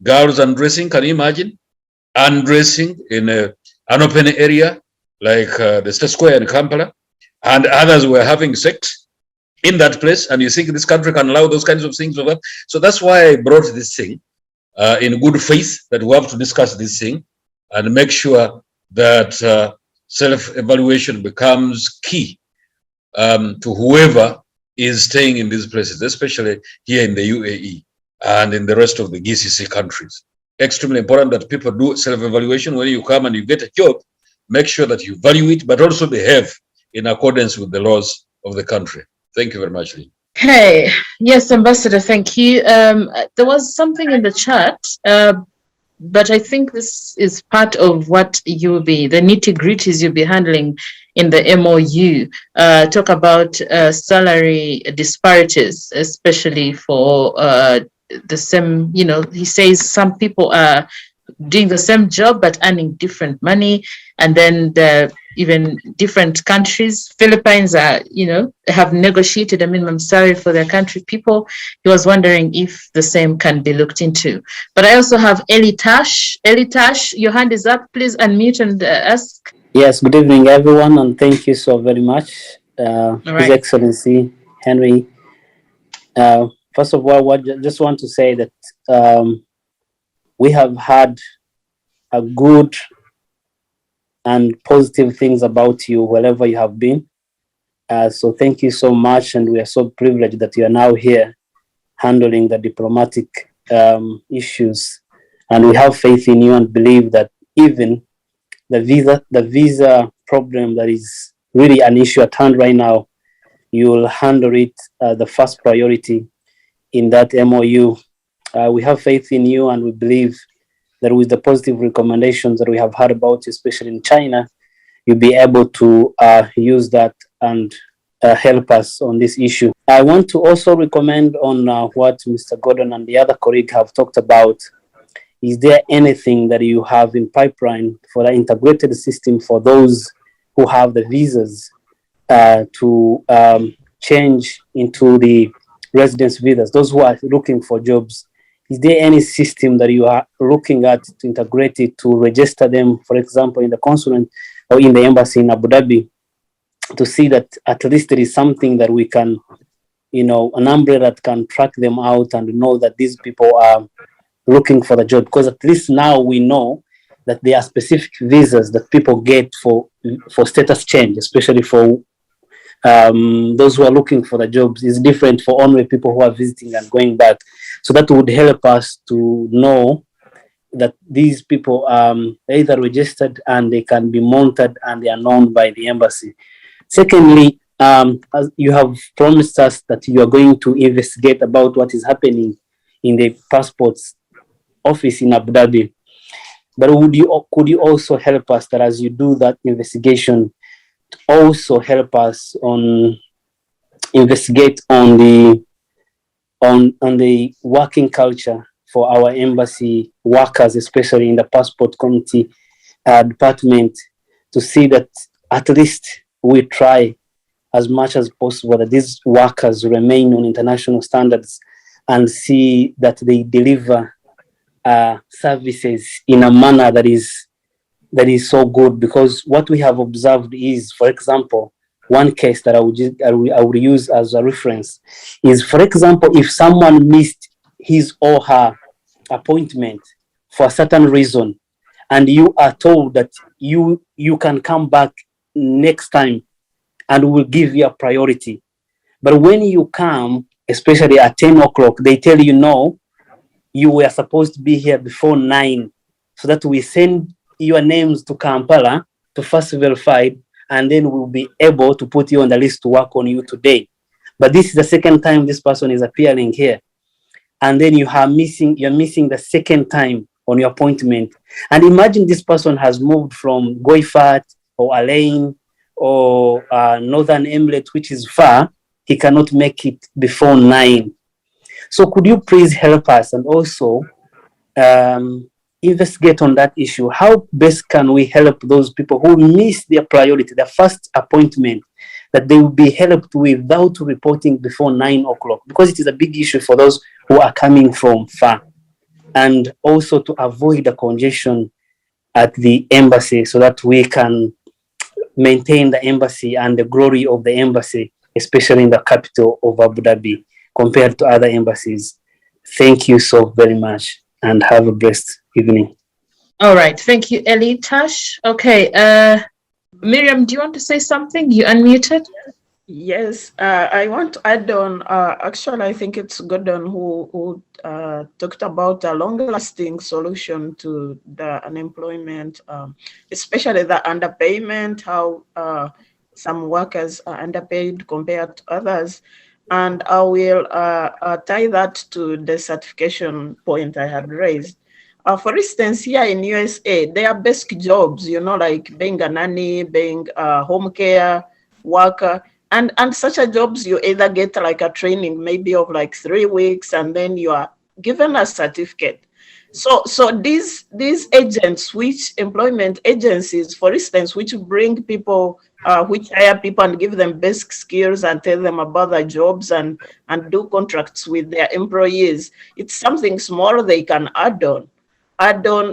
Speaker 2: girls undressing, can you imagine? Undressing in an open area like the State Square in Kampala, and others were having sex in that place. And you think this country can allow those kinds of things? So that's why I brought this thing in good faith, that we have to discuss this thing and make sure that self-evaluation becomes key to whoever is staying in these places, especially here in the U.A.E and in the rest of the GCC countries. Extremely important that people do self-evaluation. When you come and you get a job, make sure that you value it, but also behave in accordance with the laws of the country. Thank you very much, Lynn.
Speaker 1: Hey, yes, Ambassador, thank you. There was something in the chat, but I think this is part of what you'll be, the nitty-gritties you'll be handling in the MOU. Talk about salary disparities, especially for the same, he says some people are doing the same job but earning different money. And then even different countries. Philippines are, have negotiated a minimum salary for their country people. He was wondering if the same can be looked into. But I also have Eli Tash. Eli Tash, your hand is up. Please unmute and ask.
Speaker 7: Yes, good evening, everyone, and thank you so very much, His Excellency Henry. First of all, I just want to say that we have had a good and positive things about you wherever you have been. So thank you so much, and we are so privileged that you are now here handling the diplomatic issues. And we have faith in you and believe that even the visa problem that is really an issue at hand right now, you will handle it the first priority in that MOU. We have faith in you, and we believe that with the positive recommendations that we have heard about, especially in China, you'll be able to use that and help us on this issue. I want to also recommend on what Mr. Gordon and the other colleague have talked about. Is there anything that you have in pipeline for the integrated system for those who have the visas to change into the residence visas, those who are looking for jobs? Is there any system that you are looking at to integrate it, to register them, for example, in the consulate or in the embassy in Abu Dhabi, to see that at least there is something that we can, an umbrella that can track them out and know that these people are looking for the job? Because at least now we know that there are specific visas that people get for status change, especially for those who are looking for the jobs. Is different for only people who are visiting and going back. So that would help us to know that these people are either registered and they can be monitored and they are known by the embassy. Secondly, as you have promised us that you are going to investigate about what is happening in the passports office in Abu Dhabi. But could you also help us that as you do that investigation, also help us on investigate on the working culture for our embassy workers, especially in the passport committee department, to see that at least we try as much as possible that these workers remain on international standards and see that they deliver services in a manner that is so good. Because what we have observed is, for example, one case that I would use as a reference is, for example, if someone missed his or her appointment for a certain reason, and you are told that you can come back next time and we'll give you a priority. But when you come, especially at 10 o'clock, they tell you, no, you were supposed to be here before 9, so that we send your names to Kampala to first verify, and then we'll be able to put you on the list to work on you today. But this is the second time this person is appearing here. And then you're missing the second time on your appointment. And imagine this person has moved from Goifat or Alain or Northern Emirates, which is far. He cannot make it before 9. So could you please help us and also investigate on that issue? How best can we help those people who miss their priority, their first appointment, that they will be helped without reporting before 9 o'clock? Because it is a big issue for those who are coming from far. And also to avoid the congestion at the embassy, so that we can maintain the embassy and the glory of the embassy, especially in the capital of Abu Dhabi, compared to other embassies. Thank you so very much, and have a blessed evening.
Speaker 1: All right. Thank you, Eli Tash. Okay. Miriam, do you want to say something? You unmuted?
Speaker 4: Yes, I want to add on. Actually, I think it's Gordon who talked about a long-lasting solution to the unemployment, especially the underpayment, how some workers are underpaid compared to others. And I will tie that to the certification point I had raised. For instance, here in USA, there are basic jobs, like being a nanny, being a home care worker. And such a jobs, you either get like a training maybe of like 3 weeks, and then you are given a certificate. So these agents, which employment agencies, for instance, which bring people, which hire people and give them basic skills and tell them about their jobs and do contracts with their employees, it's something small they can add on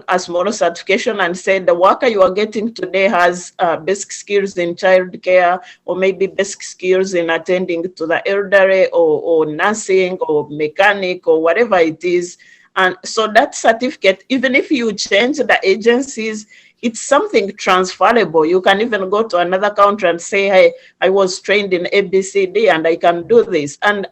Speaker 4: a small certification and say the worker you are getting today has basic skills in childcare, or maybe basic skills in attending to the elderly, or nursing, or mechanic, or whatever it is. And so that certificate, even if you change the agencies, it's something transferable. You can even go to another country and say, hey, I was trained in ABCD and I can do this. And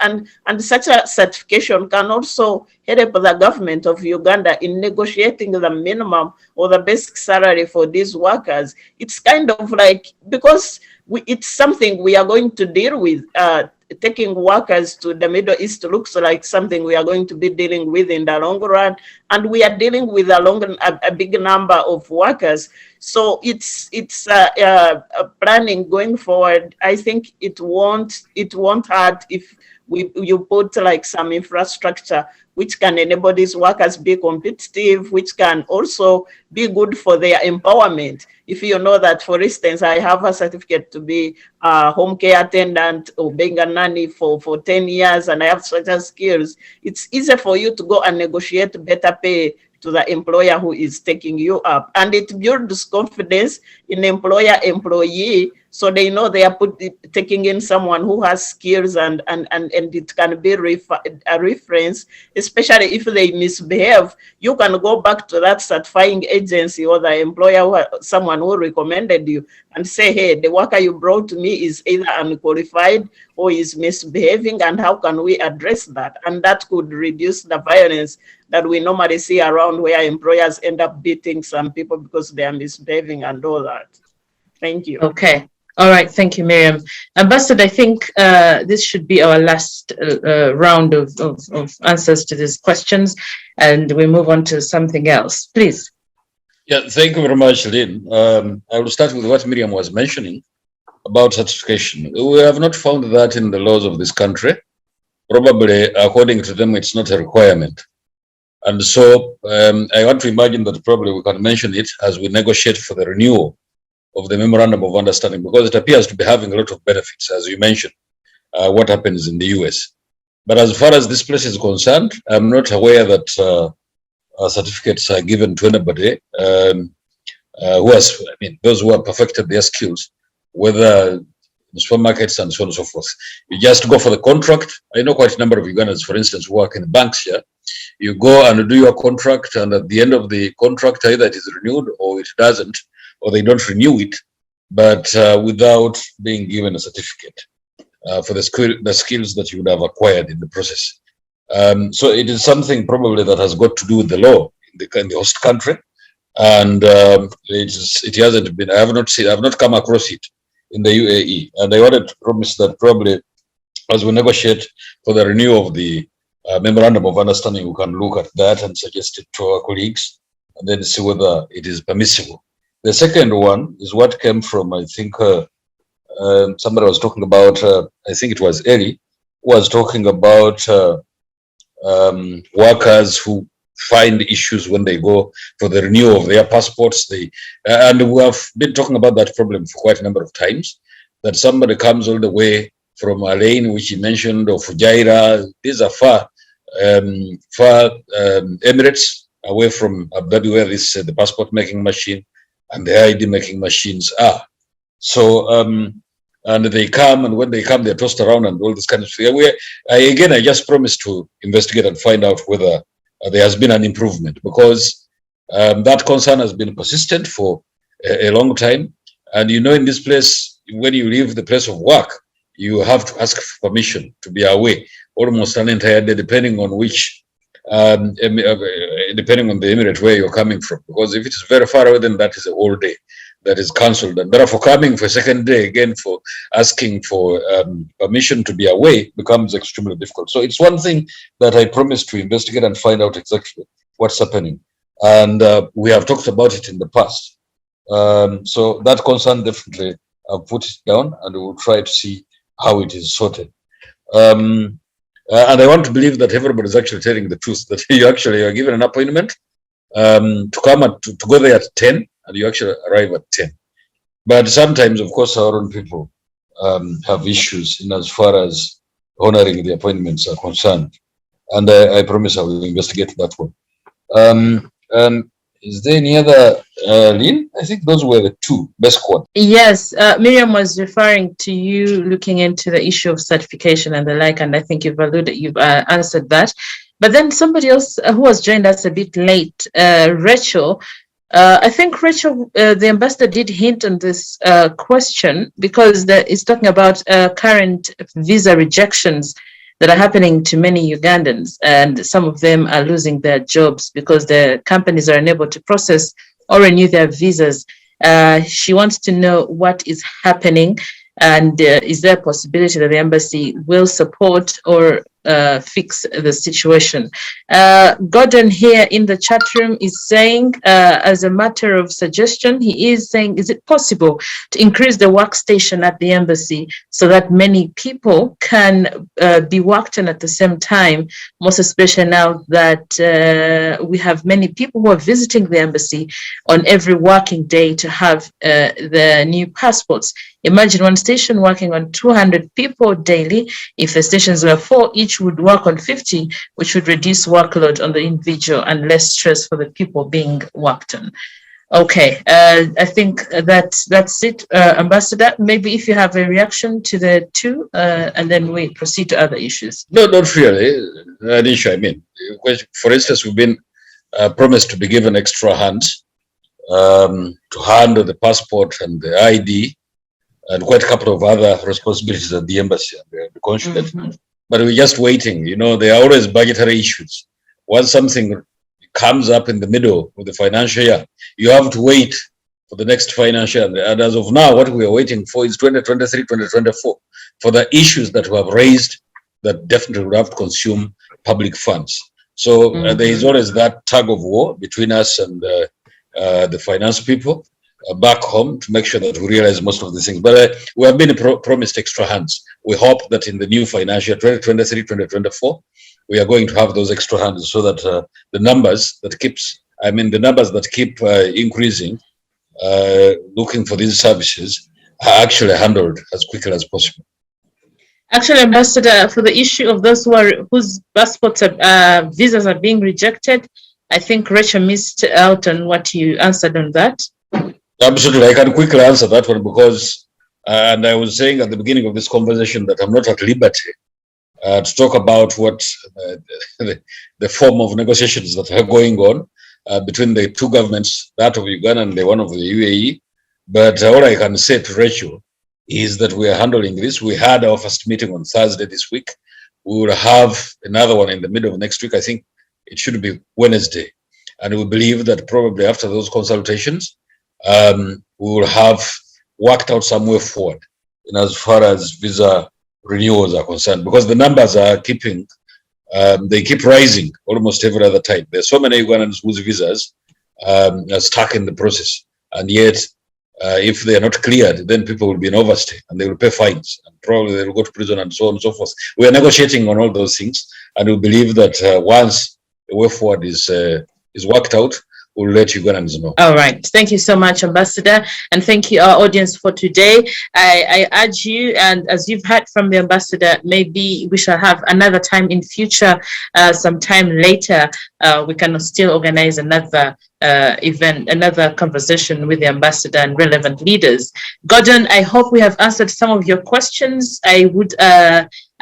Speaker 4: such a certification can also help the government of Uganda in negotiating the minimum or the basic salary for these workers. It's kind of like, because it's something we are going to deal with. Taking workers to the Middle East looks like something we are going to be dealing with in the long run, and we are dealing with a big number of workers. So it's planning going forward. I think it won't hurt if you put like some infrastructure which can enable these workers be competitive, which can also be good for their empowerment. If you know that, for instance, I have a certificate to be a home care attendant or being a nanny for 10 years, and I have certain skills, it's easier for you to go and negotiate better pay to the employer who is taking you up. And it builds confidence in employer-employee, so they know they are taking in someone who has skills, and it can be a reference, especially if they misbehave. You can go back to that certifying agency or the employer, someone who recommended you, and say, hey, the worker you brought to me is either unqualified or is misbehaving, and how can we address that? And that could reduce the violence that we normally see around, where employers end up beating some people because they are misbehaving and all that. Thank you.
Speaker 1: Okay. All right. Thank you, Miriam. Ambassador, I think this should be our last round of answers to these questions, and we move on to something else. Please.
Speaker 2: Yeah, thank you very much, Lynn. I will start with what Miriam was mentioning about certification. We have not found that in the laws of this country. Probably, according to them, it's not a requirement. And so I want to imagine that probably we can mention it as we negotiate for the renewal of the Memorandum of Understanding, because it appears to be having a lot of benefits, as you mentioned, what happens in the US. But as far as this place is concerned, I'm not aware that certificates are given to anybody who has, those who have perfected their skills, whether in supermarkets and so on and so forth. You just go for the contract. I know quite a number of Ugandans, for instance, who work in banks here. You go and do your contract, and at the end of the contract, either it is renewed or it doesn't, or they don't renew it, but without being given a certificate for the skills that you would have acquired in the process. So it is something probably that has got to do with the law in the host country, and it hasn't been. I have not come across it in the U.A.E. And I wanted to promise that probably as we negotiate for the renewal of the Memorandum of Understanding, we can look at that and suggest it to our colleagues, and then see whether it is permissible. The second one is what came from, I think, somebody was talking about, I think it was Eli, was talking about workers who find issues when they go for the renewal of their passports. And we have been talking about that problem for quite a number of times, that somebody comes all the way from Alain, which he mentioned, or Fujairah. These are far Emirates, away from Abu Dhabi, where this the passport making machine and the ID making machines are. So, and they come, and when they come, they're tossed around and all this kind of thing. I just promised to investigate and find out whether there has been an improvement, because that concern has been persistent for a long time. And in this place, when you leave the place of work, you have to ask for permission to be away almost an entire day, depending on which, depending on the emirate where you're coming from. Because if it's very far away, then that is a whole day that is cancelled. And therefore, coming for a second day again for asking for permission to be away becomes extremely difficult. So it's one thing that I promised to investigate and find out exactly what's happening. And we have talked about it in the past. So that concern, definitely I've put it down, and we will try to see how it is sorted. And I want to believe that everybody is actually telling the truth, that you actually are given an appointment to come to go there at 10, and you actually arrive at 10. But sometimes, of course, our own people have issues in as far as honoring the appointments are concerned. And I promise I will investigate that one. Is there any other, Lynn? I think those were the two best ones.
Speaker 1: Yes, Miriam was referring to you looking into the issue of certification and the like, and I think you've answered that. But then somebody else who has joined us a bit late, Rachel. I think Rachel, the ambassador, did hint on this question because it's talking about current visa rejections that are happening to many Ugandans, and some of them are losing their jobs because the companies are unable to process or renew their visas. She wants to know what is happening, and is there a possibility that the embassy will support or fix the situation? Gordon here in the chat room is saying, as a matter of suggestion, he is saying, is it possible to increase the workstation at the embassy so that many people can be worked on at the same time, most especially now that we have many people who are visiting the embassy on every working day to have the new passports. Imagine one station working on 200 people daily. If the stations were 4, each would work on 50, which would reduce workload on the individual and less stress for the people being worked on. Okay, I think that's it, Ambassador. Maybe if you have a reaction to the two, and then we proceed to other issues.
Speaker 2: No, not really, Anisha. I mean, for instance, we've been promised to be given extra hands to handle the passport and the ID, and quite a couple of other responsibilities at the embassy and the consulate. Mm-hmm. But we're just waiting. You know, there are always budgetary issues. Once something comes up in the middle of the financial year, you have to wait for the next financial year. And as of now, what we are waiting for is 2023, 2024, for the issues that we have raised that definitely would have to consume public funds. So there is always that tug of war between us and the finance people back home to make sure that we realize most of these things. But we have been promised extra hands. We hope that in the new financial 2023, 2024, we are going to have those extra hands so that the numbers that keep increasing, looking for these services, are actually handled as quickly as possible.
Speaker 1: Actually, Ambassador, for the issue of those whose passports visas are being rejected, I think Rachel missed out on what you answered on that.
Speaker 2: Absolutely, I can quickly answer that one because, and I was saying at the beginning of this conversation that I'm not at liberty to talk about what the form of negotiations that are going on between the two governments, that of Uganda and the one of the U.A.E. But all I can say to Rachel is that we are handling this. We had our first meeting on Thursday this week. We will have another one in the middle of next week. I think it should be Wednesday. And we believe that probably after those consultations, we will have worked out some way forward in as far as visa renewals are concerned, because the numbers are they keep rising almost every other time. There's so many Ugandans whose visas are stuck in the process, and yet if they are not cleared, then people will be in overstay and they will pay fines and probably they will go to prison and so on and so forth. We are negotiating on all those things, and we believe that once the way forward is worked out, we'll let Ugandans know.
Speaker 1: All right. Thank you so much, Ambassador. And thank you, our audience, for today. I urge you, and as you've heard from the Ambassador, maybe we shall have another time in future, sometime later. We can still organize another event, another conversation with the Ambassador and relevant leaders. Gordon, I hope we have answered some of your questions.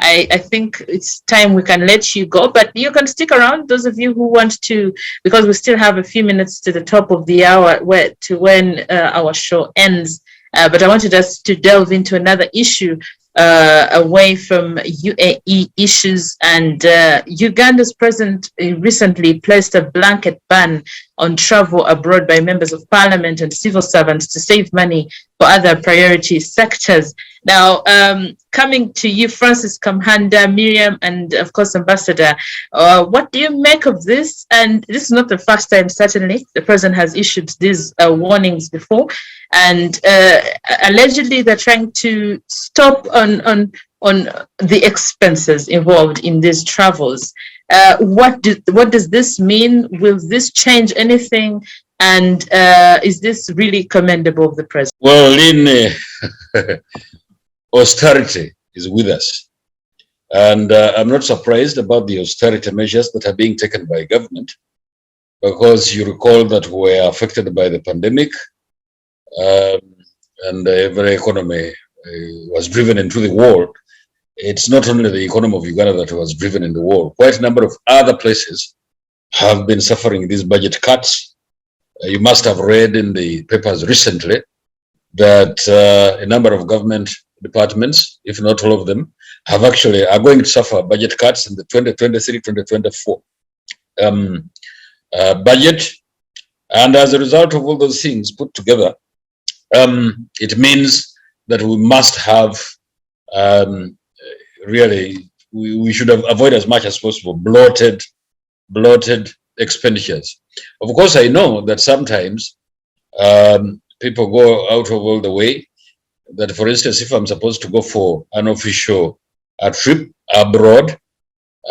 Speaker 1: I think it's time we can let you go, but you can stick around, those of you who want to, because we still have a few minutes to the top of the hour when our show ends. But I wanted us to delve into another issue away from U.A.E. issues, and Uganda's president recently placed a blanket ban on travel abroad by members of parliament and civil servants to save money for other priority sectors. Now, coming to you, Francis, Kamuhanda, Miriam, and of course, Ambassador, what do you make of this? And this is not the first time, certainly. The president has issued these warnings before, and allegedly they're trying to stop on the expenses involved in these travels. What does this mean? Will this change anything? And is this really commendable of the president?
Speaker 2: Well, Lynn, austerity is with us. And I'm not surprised about the austerity measures that are being taken by government, because you recall that we were affected by the pandemic, and every economy was driven into the wall. It's not only the economy of Uganda that was driven in the wall. Quite a number of other places have been suffering these budget cuts. You must have read in the papers recently that a number of government departments, if not all of them, are going to suffer budget cuts in the 2023-2024 budget. And as a result of all those things put together, it means that we must have we should have avoid as much as possible bloated expenditures. Of course, I know that sometimes people go out of all the way. That, for instance, if I'm supposed to go for an official trip abroad,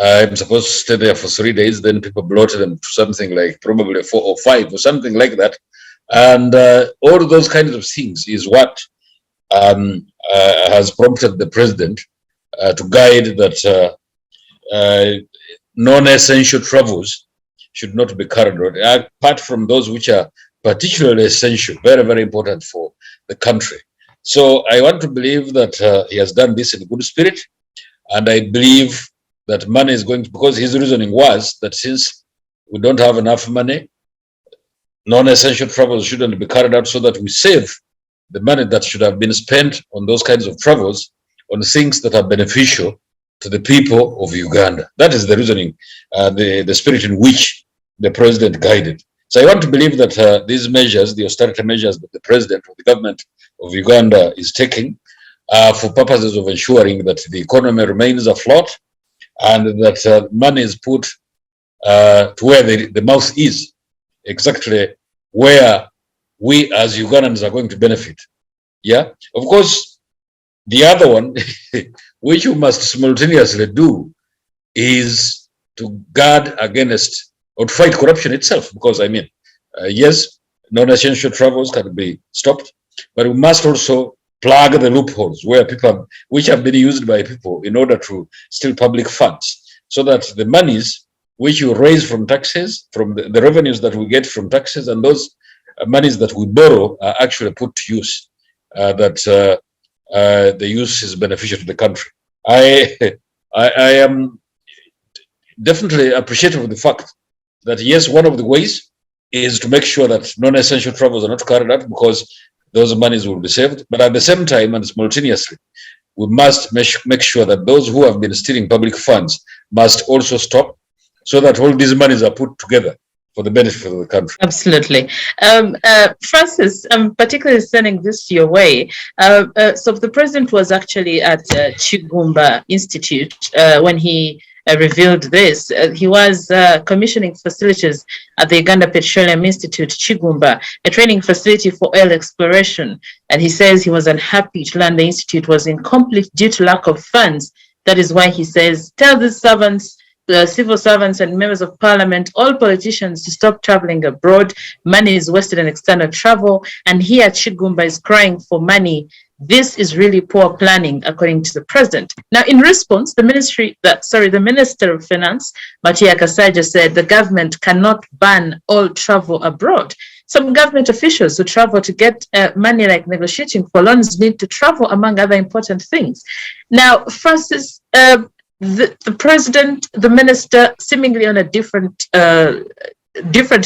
Speaker 2: I'm supposed to stay there for 3 days, then people bloated them to something like probably 4 or 5 or something like that. And all those kinds of things is what has prompted the president to guide that non-essential travels should not be carried out, apart from those which are particularly essential, very, very important for the country. So I want to believe that he has done this in good spirit, and I believe that money is going to, because his reasoning was that since we don't have enough money, non-essential travels shouldn't be carried out, so that we save the money that should have been spent on those kinds of travels on things that are beneficial to the people of Uganda. That is the reasoning, the spirit in which the president guided. So I want to believe that these measures, the austerity measures that the president or the government of Uganda is taking, for purposes of ensuring that the economy remains afloat and that money is put to where the mouth is, exactly where we as Ugandans are going to benefit. Yeah, of course, the other one, which you must simultaneously do, is to guard against or to fight corruption itself. Because I mean, yes, non-essential travels can be stopped, but we must also plug the loopholes where people, which have been used by people in order to steal public funds, so that the monies which you raise from taxes, from the revenues that we get from taxes, and those monies that we borrow are actually put to use, that the use is beneficial to the country. I am definitely appreciative of the fact that, yes, one of the ways is to make sure that non-essential travels are not carried out, because those monies will be saved. But at the same time and simultaneously, we must make sure that those who have been stealing public funds must also stop, so that all these monies are put together for the benefit of the country.
Speaker 1: Absolutely. Francis, I'm particularly sending this your way. So the president was actually at Chigumba Institute when he revealed this. He was commissioning facilities at the Uganda Petroleum Institute, Chigumba, a training facility for oil exploration. And he says he was unhappy to learn the institute was incomplete due to lack of funds. That is why he says, tell these servants, the civil servants and members of parliament, all politicians, to stop traveling abroad. Money is wasted on external travel. And here Chigumba is crying for money. This is really poor planning, according to the president. Now, in response, the Minister of Finance, Matia Kasaija, said the government cannot ban all travel abroad. Some government officials who travel to get money, like negotiating for loans, need to travel, among other important things. Now, Francis, the president, the minister, seemingly on a different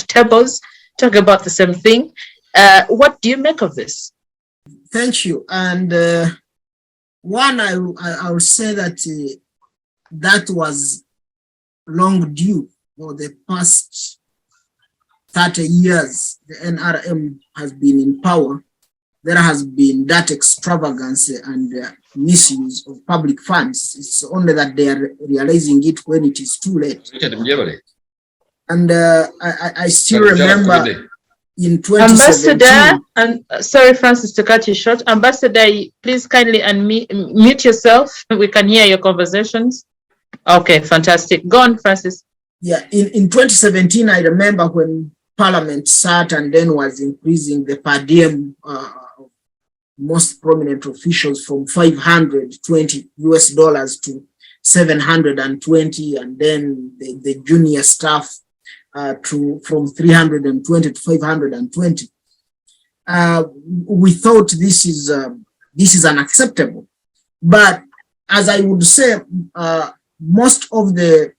Speaker 1: tables, talk about the same thing. What do you make of this?
Speaker 5: Thank you. And one, I will say that that was long due. For the past 30 years, the NRM has been in power. There has been that extravagance and misuse of public funds. It's only that they are realizing it when it is too late. And I still remember in 2017.
Speaker 1: Ambassador, and sorry, Francis, to cut you short. Ambassador, please kindly unmute yourself. We can hear your conversations. Okay, fantastic. Go on, Francis.
Speaker 5: Yeah, in 2017, I remember when Parliament sat and then was increasing the per diem most prominent officials from $520 US to 720, and then the junior staff from 320 to 520. We thought this is unacceptable, but as I would say, most of the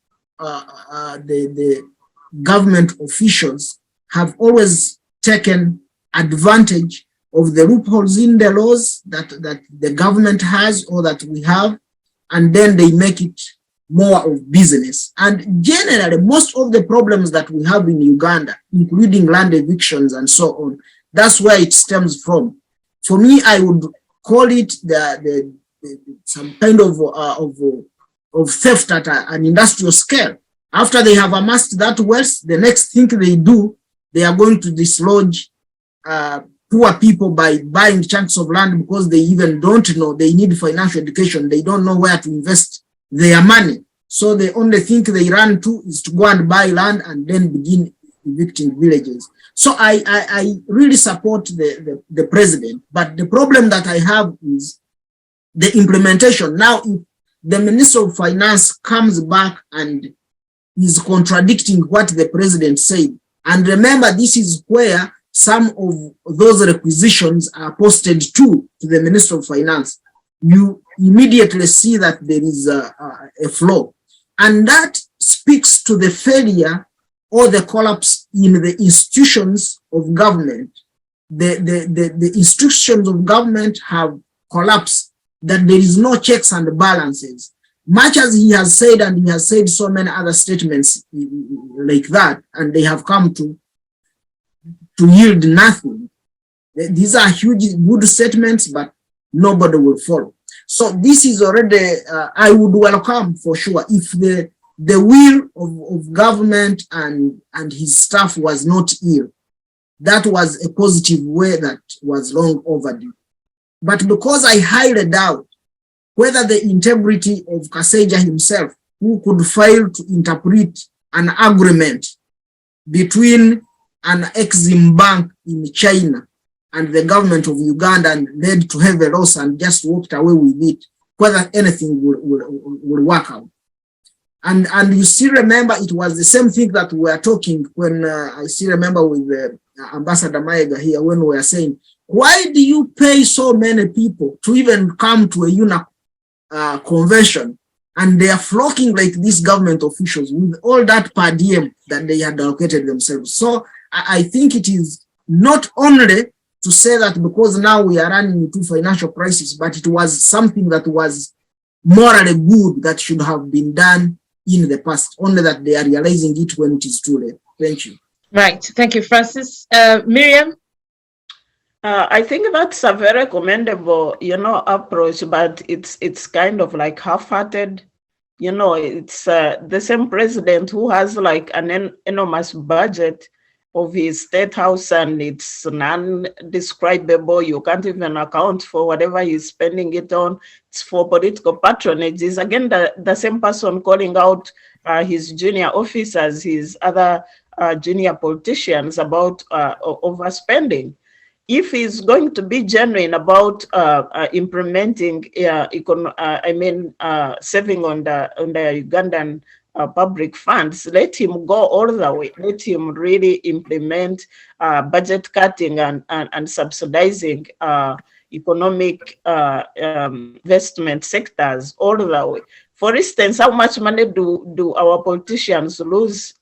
Speaker 5: government officials have always taken advantage of the loopholes in the laws that the government has or that we have, and then they make it more of business. And generally, most of the problems that we have in Uganda, including land evictions and so on, that's where it stems from. For me, I would call it some kind of theft at an industrial scale. After they have amassed that wealth, the next thing they do, they are going to dislodge poor people by buying chunks of land because they even don't know, they need financial education. They don't know where to invest their money. So the only thing they run to is to go and buy land and then begin evicting villages. So I really support the president, but the problem that I have is the implementation. Now, if the Minister of Finance comes back and is contradicting what the president said, and remember, this is where some of those requisitions are posted to the Minister of Finance, you immediately see that there is a flaw. And that speaks to the failure or the collapse in the institutions of government. The institutions of government have collapsed, that there is no checks and balances. Much as he has said, and he has said so many other statements like that, and they have come to yield nothing. These are huge, good statements, but nobody will follow. So this is already, I would welcome for sure if the will of government and his staff was not ill. That was a positive way that was long overdue. But because I highly doubt whether the integrity of Kaseja himself, who could fail to interpret an agreement between an Exim Bank in China and the government of Uganda and led to heavy loss and just walked away with it, whether anything will work out. And you still remember it was the same thing that we were talking when I still remember with Ambassador Mayega here when we were saying, why do you pay so many people to even come to a UNA convention, and they are flocking like these government officials with all that per diem that they had allocated themselves? So I think it is not only to say that because now we are running into financial crisis, but it was something that was morally good that should have been done in the past, only that they are realizing it when it is too late. Thank you.
Speaker 1: Right. Thank you, Francis. Miriam?
Speaker 4: I think that's a very commendable, approach, but it's kind of like half-hearted. It's the same president who has like an enormous budget of his state house, and it's non-describable. You can't even account for whatever he's spending it on. It's for political patronage. It's again the same person calling out his junior officers, his other junior politicians about overspending. If he's going to be genuine about implementing, saving on the Ugandan public funds, let him go all the way. Let him really implement budget cutting and subsidizing economic investment sectors all the way. For instance, how much money do our politicians lose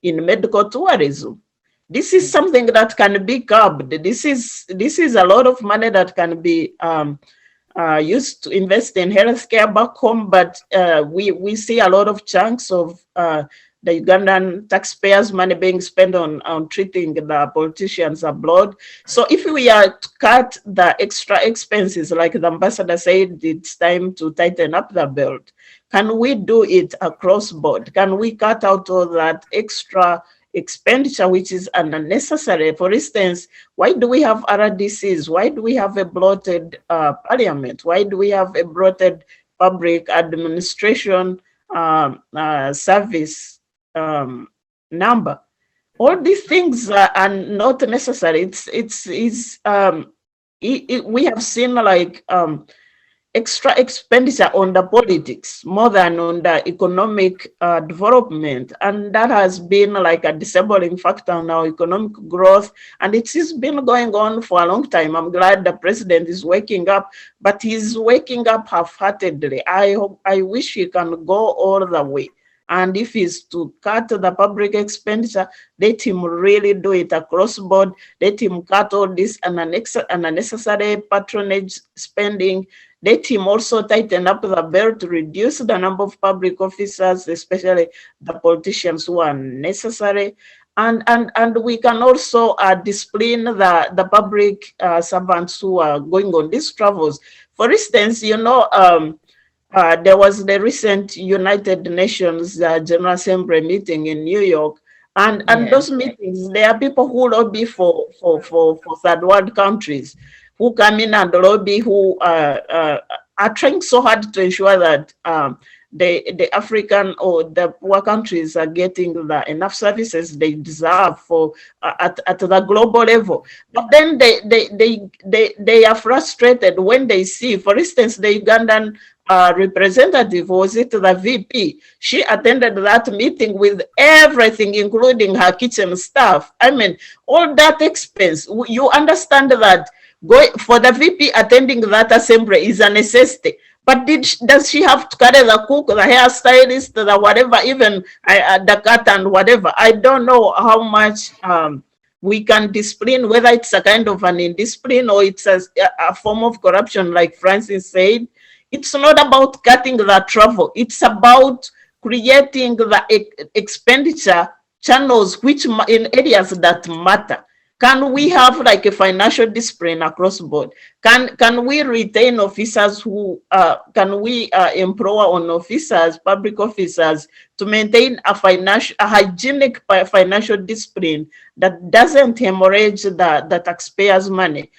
Speaker 4: in medical tourism? This is something that can be curbed. This is a lot of money that can be used to invest in healthcare back home, but we see a lot of chunks of the Ugandan taxpayers' money being spent on treating the politicians abroad. So if we are to cut the extra expenses, like the ambassador said, it's time to tighten up the belt. Can we do it across board? Can we cut out all that extra expenditure which is unnecessary? For instance, why do we have RDCs? Why do we have a bloated parliament? Why do we have a bloated public administration service number. All these things are not necessary. We have seen like extra expenditure on the politics more than on the economic development, and that has been like a disabling factor on our economic growth, and it has been going on for a long time. I'm glad the president is waking up, but he's waking up half-heartedly. I wish he can go all the way. And if he's to cut the public expenditure, let him really do it across board. Let him cut all this unnecessary patronage spending. Let him also tighten up the belt to reduce the number of public officers, especially the politicians who are necessary. And we can also discipline the public servants who are going on these travels. For instance, you know, there was the recent United Nations General Assembly meeting in New York, and those meetings, there are people who lobby for third world countries, who come in and lobby, who are trying so hard to ensure that the African or the poor countries are getting enough services they deserve for at the global level. But then they are frustrated when they see, for instance, the Ugandan representative, was it the VP? She attended that meeting with everything, including her kitchen staff. I mean, all that expense. You understand that for the VP attending that assembly is a necessity. But does she have to carry the cook, the hairstylist, the whatever, even the cut and whatever? I don't know how much we can discipline, whether it's a kind of an indiscipline or it's a form of corruption, like Francis said. It's not about cutting the travel. It's about creating the expenditure channels which in areas that matter. Can we have like a financial discipline across board? Can we retain officers who, can we empower on officers, public officers, to maintain a hygienic financial discipline that doesn't hemorrhage the taxpayers' money?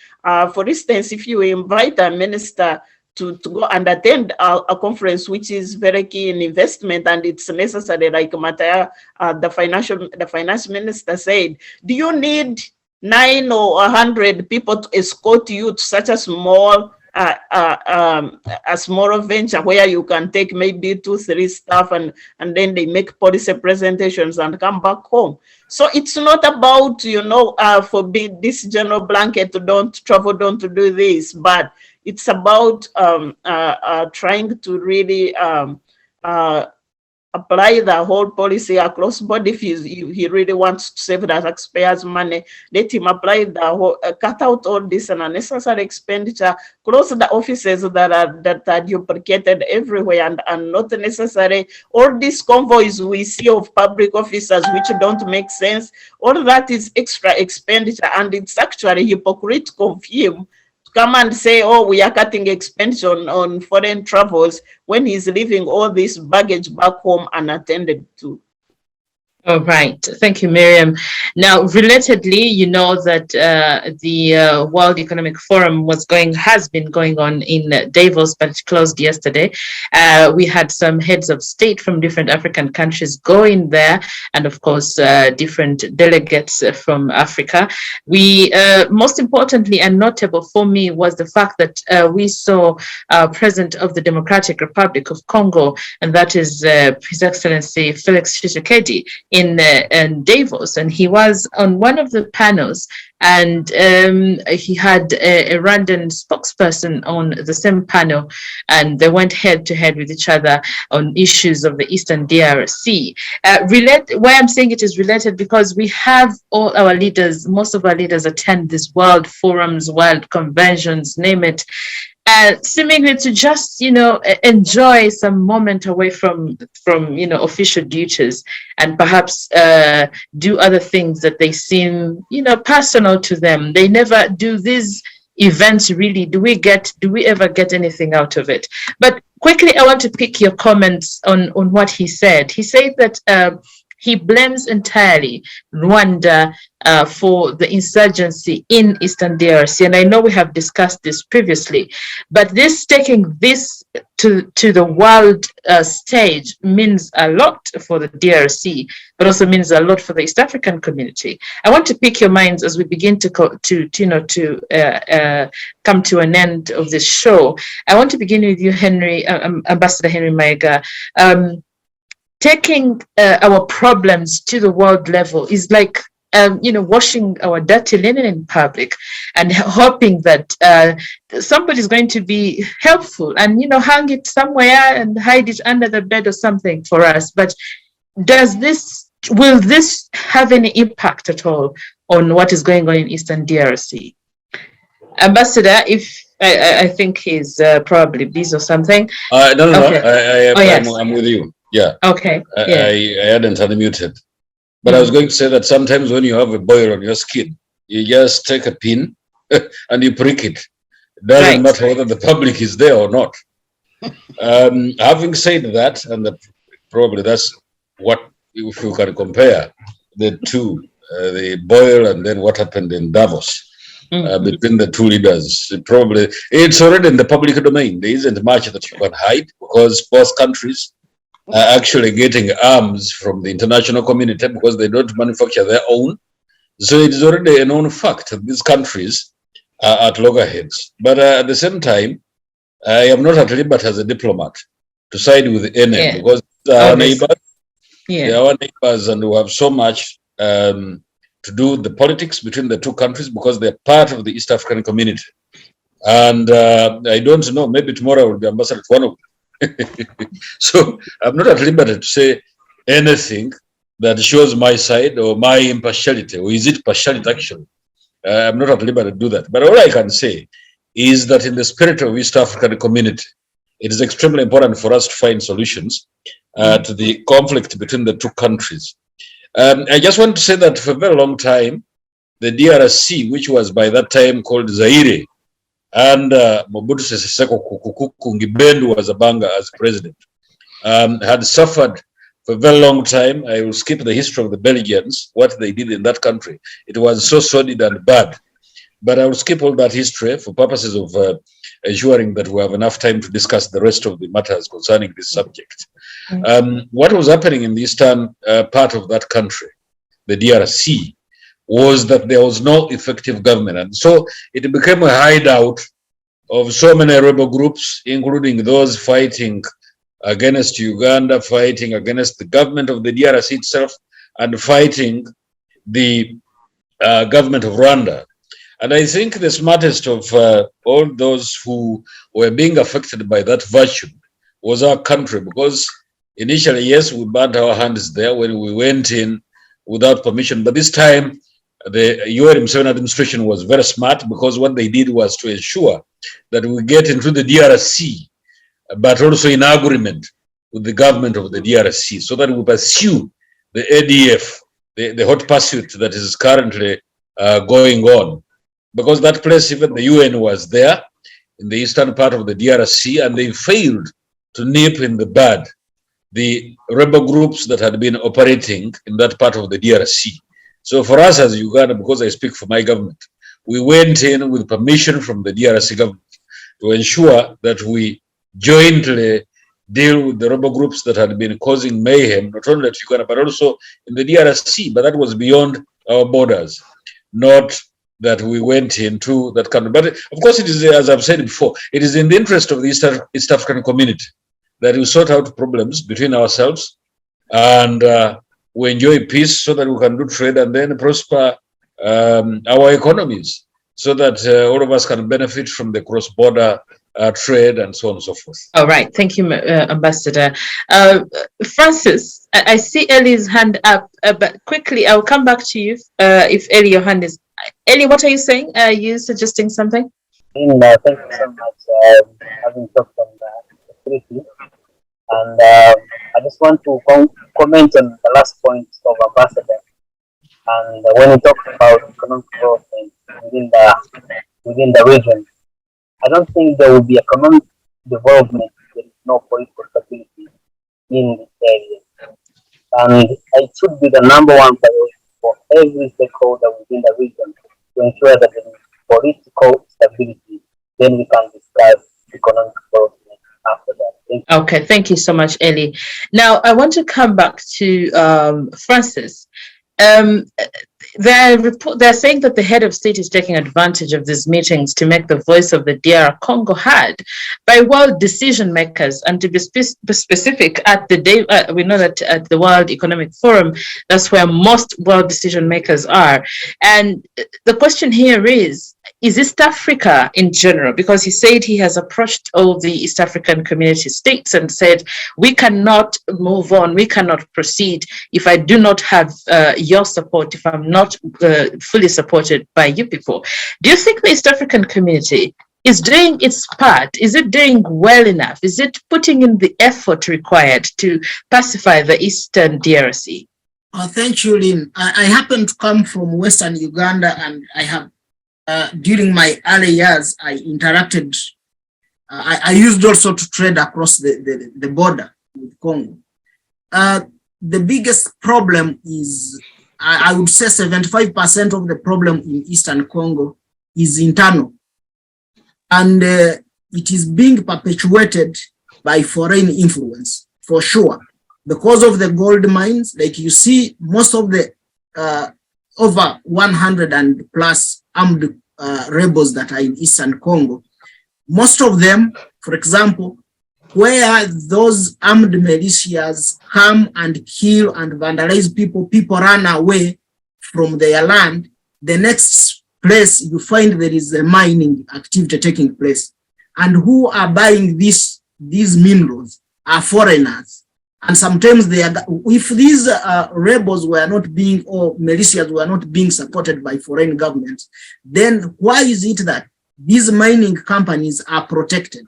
Speaker 4: For instance, if you invite a minister to go and attend a conference which is very key in investment and it's necessary, like Mataya, the finance minister said, do you need 9 or 100 people to escort you to such a small venture where you can take maybe 2-3 staff and then they make policy presentations and come back home? So it's not about, you know, forbid this general blanket, don't travel, don't do this, but it's about trying to really apply the whole policy across board. If he really wants to save the taxpayers' money, let him apply the whole, cut out all this unnecessary expenditure, close the offices that are duplicated everywhere and not necessary. All these convoys we see of public officers which don't make sense, all that is extra expenditure, and it's actually hypocritical of him come and say, oh, we are cutting expenditure on foreign travels when he's leaving all this baggage back home unattended to.
Speaker 1: All right. Thank you, Miriam. Now, relatedly, you know that the World Economic Forum has been going on in Davos, but it closed yesterday. We had some heads of state from different African countries going there, and of course, different delegates from Africa. We, most importantly and notable for me, was the fact that we saw President of the Democratic Republic of Congo, and that is His Excellency Felix Tshisekedi, in Davos, and he was on one of the panels, and he had a Rwandan spokesperson on the same panel, and they went head to head with each other on issues of the Eastern DRC. Why I'm saying it is related, because we have all our leaders, most of our leaders attend these world forums, world conventions, name it, seemingly to just, you know, enjoy some moment away from you know, official duties, and perhaps do other things that they seem, you know, personal to them. They never do these events really. Do we ever get anything out of it? But quickly, I want to pick your comments on what he said. He said that he blames entirely Rwanda for the insurgency in Eastern DRC. And I know we have discussed this previously, but taking this to the world stage means a lot for the DRC, but also means a lot for the East African community. I want to pick your minds as we begin to come to an end of this show. I want to begin with you, Ambassador Henry Mayega. Taking our problems to the world level is like washing our dirty linen in public and hoping that somebody's going to be helpful and, hang it somewhere and hide it under the bed or something for us. But will this have any impact at all on what is going on in Eastern DRC? Ambassador, if I think he's probably busy or something.
Speaker 2: No.
Speaker 1: Okay.
Speaker 2: I'm with you. Yeah.
Speaker 1: Okay.
Speaker 2: I hadn't unmuted. But I was going to say that sometimes when you have a boil on your skin, you just take a pin and you prick it. It doesn't matter whether the public is there or not. Having said that, and probably that's what, if you can compare the two, the boil and then what happened in Davos between the two leaders, it's already in the public domain. There isn't much that you can hide because both countries are actually getting arms from the international community because they don't manufacture their own. So it is already a known fact that these countries are at loggerheads. But at the same time, I am not at liberty as a diplomat to side with any because our neighbors, they are our neighbors, and we have so much to do with the politics between the two countries because they're part of the East African community. And I don't know, maybe tomorrow I will be ambassador to one of them. So I'm not at liberty to say anything that shows my side or my impartiality, or is it partiality actually? I'm not at liberty to do that. But all I can say is that in the spirit of East African community, it is extremely important for us to find solutions to the conflict between the two countries. I just want to say that for a very long time, the DRC, which was by that time called Zaire, and Mobutu Sese Seko Ngbendu was Abanga as president, had suffered for a very long time. I will skip the history of the Belgians, what they did in that country. It was so sordid and bad. But I will skip all that history for purposes of ensuring that we have enough time to discuss the rest of the matters concerning this subject. What was happening in the eastern part of that country, the DRC, was that there was no effective government. And so it became a hideout of so many rebel groups, including those fighting against Uganda, fighting against the government of the DRC itself, and fighting the government of Rwanda. And I think the smartest of all those who were being affected by that virtue was our country, because initially, yes, we burnt our hands there when we went in without permission, but this time, the U.A.E administration was very smart because what they did was to ensure that we get into the DRC, but also in agreement with the government of the DRC, so that we pursue the ADF, the hot pursuit that is currently going on. Because that place, even the UN was there in the eastern part of the DRC, and they failed to nip in the bud the rebel groups that had been operating in that part of the DRC. So for us as Uganda, because I speak for my government, we went in with permission from the DRC government to ensure that we jointly deal with the rebel groups that had been causing mayhem, not only at Uganda, but also in the DRC. But that was beyond our borders, not that we went into that country. But of course, it is, as I've said before, it is in the interest of the East African community that we sort out problems between ourselves and we enjoy peace so that we can do trade and then prosper our economies so that all of us can benefit from the cross-border trade and so on and so forth.
Speaker 1: All right. Thank you, Ambassador. Francis, I see Ellie's hand up, but quickly, I'll come back to you if Ellie, your hand is... Ellie, what are you saying? Are you suggesting something?
Speaker 7: Thank you so much. Having talked on austerity. And I just want to comment on the last point of Ambassador. And when he talks about economic growth within the region, I don't think there will be economic development if there is no political stability in this area. And it should be the number one priority for every stakeholder within the region to ensure that there is political stability. Then we can discuss economic growth in Africa.
Speaker 1: Okay, thank you so much, Ellie. Now, I want to come back to Francis. They're saying that the head of state is taking advantage of these meetings to make the voice of the DR Congo heard by world decision makers. And to be specific, at the day, we know that at the World Economic Forum, that's where most world decision makers are. And the question here is East Africa in general, because he said he has approached all the East African community states and said, we cannot move on, we cannot proceed if I do not have your support, if I'm not fully supported by you people. Do you think the East African community is doing its part? Is it doing well enough? Is it putting in the effort required to pacify the Eastern DRC?
Speaker 5: Thank you, Lynn. I happen to come from Western Uganda, and I have during my early years, I interacted, I used also to trade across the border with Congo. The biggest problem is, I would say 75% of the problem in Eastern Congo is internal. And it is being perpetuated by foreign influence, for sure. Because of the gold mines, like you see, most of the over 100 and plus armed rebels that are in Eastern Congo, most of them, for example, where those armed militias come and kill and vandalize people, people run away from their land, the next place you find there is a mining activity taking place. And who are buying these minerals are foreigners. And sometimes they are, if these rebels were not being, or militias were not being supported by foreign governments, then why is it that these mining companies are protected?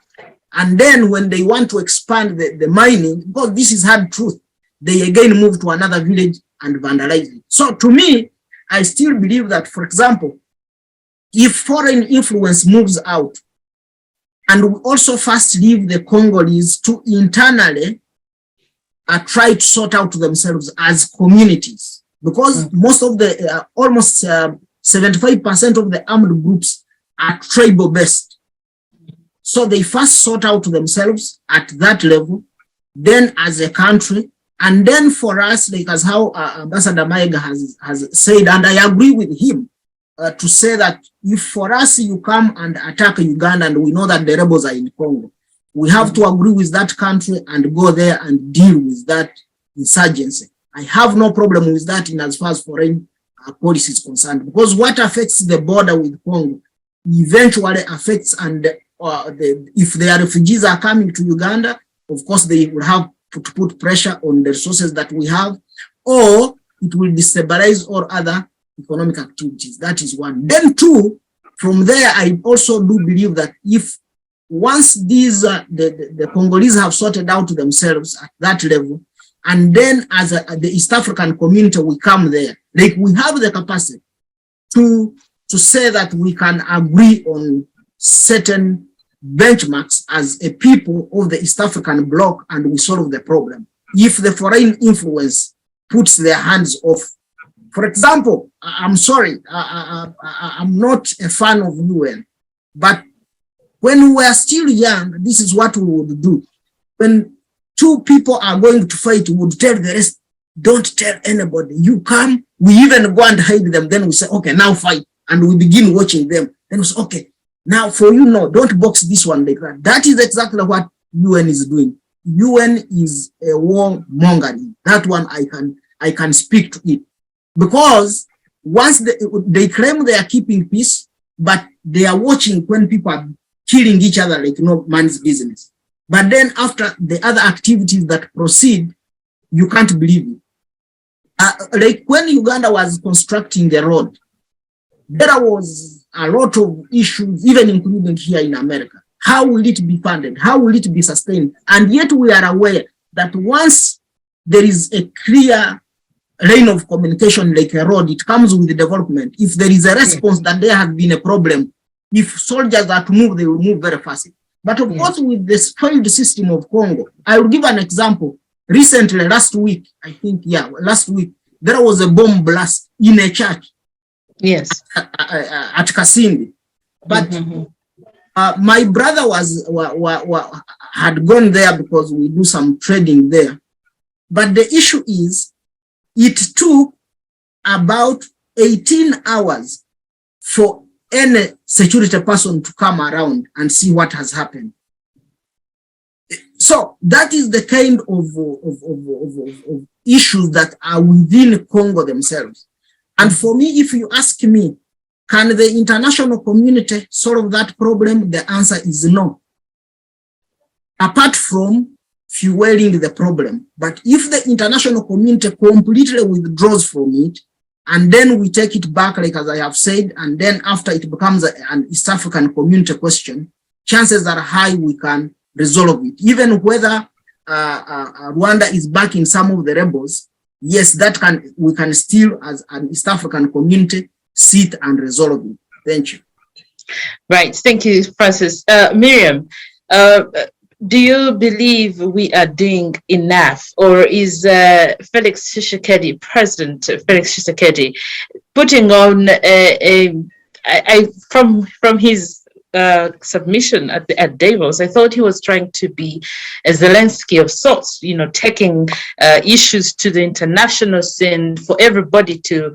Speaker 5: And then when they want to expand the mining, because this is hard truth, they again move to another village and vandalize it. So to me, I still believe that, for example, if foreign influence moves out, and we also first leave the Congolese to internally try to sort out themselves as communities, because most of the, almost 75% of the armed groups are tribal based. So they first sort out themselves at that level, then as a country, and then for us, like as how Ambassador Mayega has said, and I agree with him, to say that if for us you come and attack Uganda and we know that the rebels are in Congo, we have to agree with that country and go there and deal with that insurgency. I have no problem with that in as far as foreign policy is concerned, because what affects the border with Congo eventually affects, and if the refugees are coming to Uganda, of course they will have to put pressure on the resources that we have, or it will destabilize all other economic activities. That is one. Then two, from there, I also do believe that if once these the Congolese have sorted out themselves at that level, and then as the East African community we come there, like we have the capacity to say that we can agree on certain benchmarks as a people of the East African bloc, and we solve the problem. If the foreign influence puts their hands off, for example, I'm sorry, I'm not a fan of UN, but when we were still young, this is what we would do. When two people are going to fight, we would tell the rest, don't tell anybody. You come, we even go and hide them. Then we say, okay, now fight. And we begin watching them. Then we say, okay, now for you, no, don't box this one like that. That is exactly what UN is doing. UN is a warmongering. That one I can speak to it. Because once they claim they are keeping peace, but they are watching when people are killing each other like no man's business. But then after the other activities that proceed, you can't believe it. Like when Uganda was constructing the road, there was a lot of issues, even including here in America. How will it be funded? How will it be sustained? And yet we are aware that once there is a clear lane of communication like a road, it comes with the development. If there is a response that there has been a problem, if soldiers are to move, they will move very fast. But of course, with this failed system of Congo, I will give an example. Recently, last week, I think, last week, there was a bomb blast in a church.
Speaker 1: Yes.
Speaker 5: At Kasindi. But My brother had gone there because we do some trading there. But the issue is, it took about 18 hours for any security person to come around and see what has happened. So that is the kind of issues that are within Congo themselves. And for me, if you ask me, can the international community solve that problem? The answer is no. Apart from fueling the problem. But if the international community completely withdraws from it, and then we take it back, like as I have said, and then after it becomes an East African community question, chances are high we can resolve it. Even whether Rwanda is backing some of the rebels, yes, we can still, as an East African community, sit and resolve it. Thank you.
Speaker 1: Right. Thank you, Francis. Miriam, do you believe we are doing enough, or is Felix Tshisekedi, President Felix Tshisekedi, putting on from his submission at Davos, I thought he was trying to be a Zelensky of sorts, taking issues to the international scene for everybody to,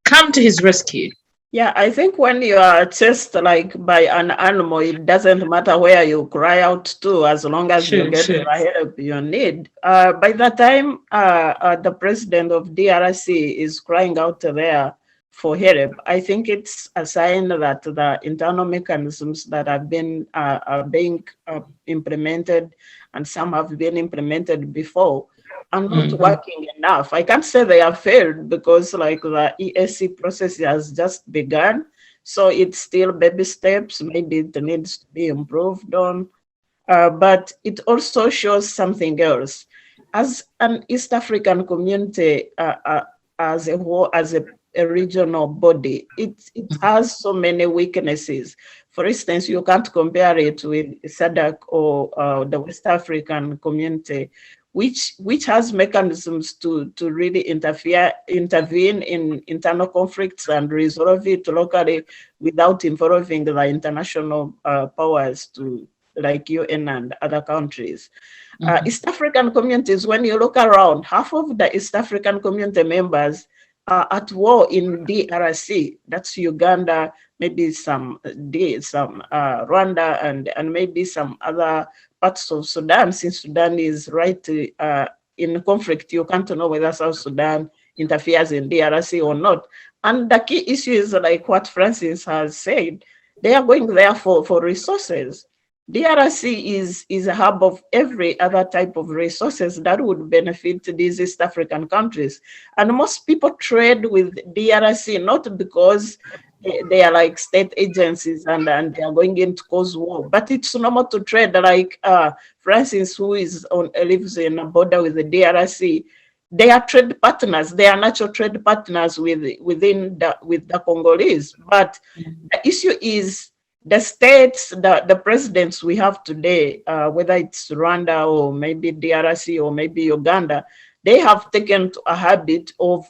Speaker 1: come to his rescue.
Speaker 4: Yeah, I think when you are chased like by an animal, it doesn't matter where you cry out to, as long as you get the help you need. By the time the president of DRC is crying out there for help, I think it's a sign that the internal mechanisms that have been are being implemented, and some have been implemented before, are not working enough. I can't say they have failed, because like the EAC process has just begun. So it's still baby steps. Maybe it needs to be improved on. But it also shows something else. As an East African community, as a whole, as a regional body, it has so many weaknesses. For instance, you can't compare it with SADC or the West African community, which has mechanisms to really intervene in internal conflicts and resolve it locally without involving the international powers to like UN and other countries. East African communities, when you look around, half of the East African community members are at war in DRC. That's Uganda, maybe some Rwanda, and maybe some other parts of Sudan. Since Sudan is right in conflict, you can't know whether South Sudan interferes in DRC or not. And the key issue is like what Francis has said, they are going there for resources. DRC is a hub of every other type of resources that would benefit these East African countries. And most people trade with DRC, not because they are like state agencies and they are going in to cause war, but it's normal to trade. Like Francis, who lives in a border with the DRC, they are trade partners. They are natural trade partners with the Congolese. But the issue is the states, the presidents we have today, whether it's Rwanda or maybe DRC or maybe Uganda, they have taken a habit of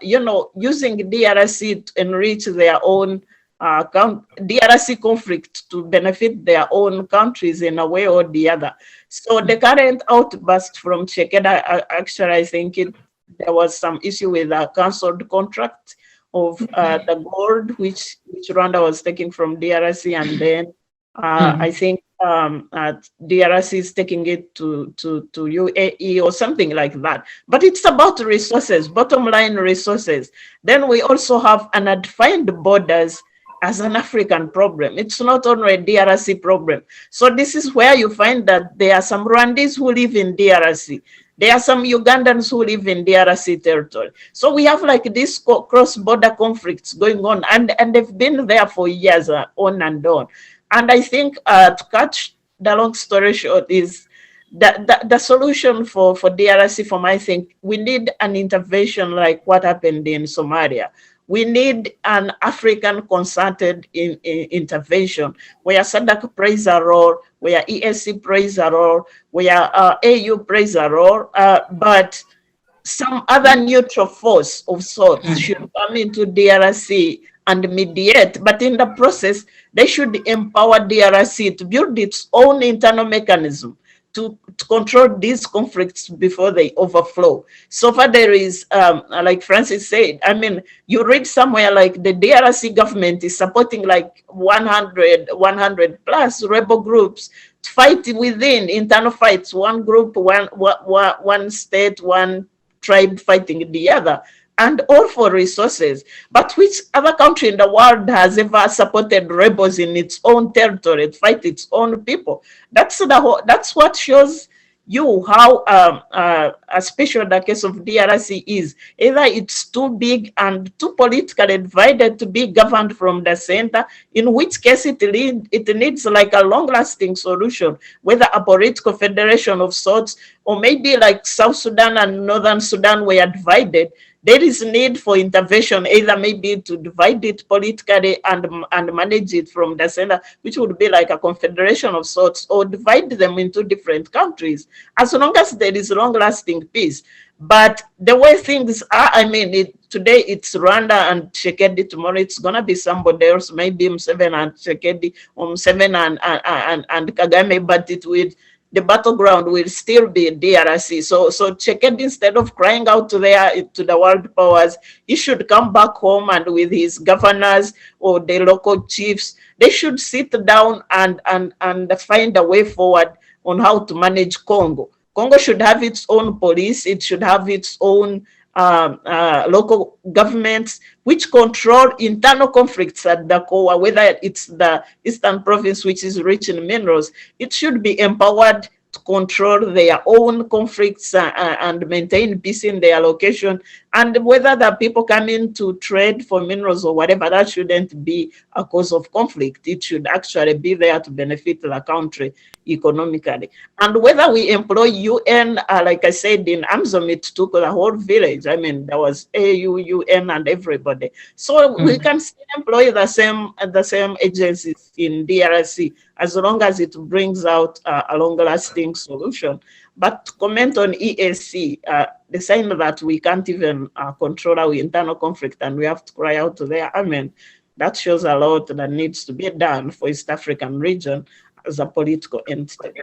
Speaker 4: using DRC to enrich their own DRC conflict to benefit their own countries in a way or the other. So the current outburst from Chekeda, actually, I think there was some issue with a cancelled contract of the gold which Rwanda was taking from DRC, and then I think DRC is taking it to U.A.E. or something like that. But it's about resources, bottom line resources. Then we also have undefined borders as an African problem. It's not only a DRC problem. So this is where you find that there are some Rwandese who live in DRC. There are some Ugandans who live in DRC territory. So we have like these cross-border conflicts going on, and they've been there for years, on and on. And I think to cut the long story short is the solution for DRC, for I think we need an intervention like what happened in Somalia. We need an African concerted intervention where SADC plays a role, where EAC plays a role, where AU plays a role, but some other neutral force of sorts should come into DRC and mediate, but in the process, they should empower DRC to build its own internal mechanism to control these conflicts before they overflow. So far there is, like Francis said, I mean, you read somewhere like the DRC government is supporting like 100 plus rebel groups to fight within internal fights, one group, one state, one tribe fighting the other, and all for resources. But which other country in the world has ever supported rebels in its own territory to fight its own people? That's what shows you how especially the case of DRC is. Either it's too big and too politically divided to be governed from the center, in which case it needs like a long-lasting solution, whether a political federation of sorts, or maybe like South Sudan and Northern Sudan were divided. There is need for intervention, either maybe to divide it politically and manage it from the center, which would be like a confederation of sorts, or divide them into different countries, as long as there is long-lasting peace. But the way things are, I mean, today it's Rwanda and Tshisekedi, tomorrow it's going to be somebody else, maybe Museveni and Tshisekedi, or Museveni and Kagame, but the battleground will still be DRC. So Tshisekedi, instead of crying out to the world powers, he should come back home, and with his governors or the local chiefs, they should sit down and find a way forward on how to manage Congo. Congo should have its own police. It should have its own local governments which control internal conflicts at the core, whether it's the Eastern Province, which is rich in minerals. It should be empowered to control their own conflicts and maintain peace in their location. And whether the people come in to trade for minerals or whatever, that shouldn't be a cause of conflict. It should actually be there to benefit the country economically. And whether we employ UN, like I said, in Amazon, it took the whole village. I mean, there was AU, UN, and everybody. So we can still employ the same agencies in DRC, as long as it brings out a long-lasting solution. But to comment on EAC, the sign that we can't even control our internal conflict and we have to cry out to their amen, that shows a lot that needs to be done for East African region as a political entity.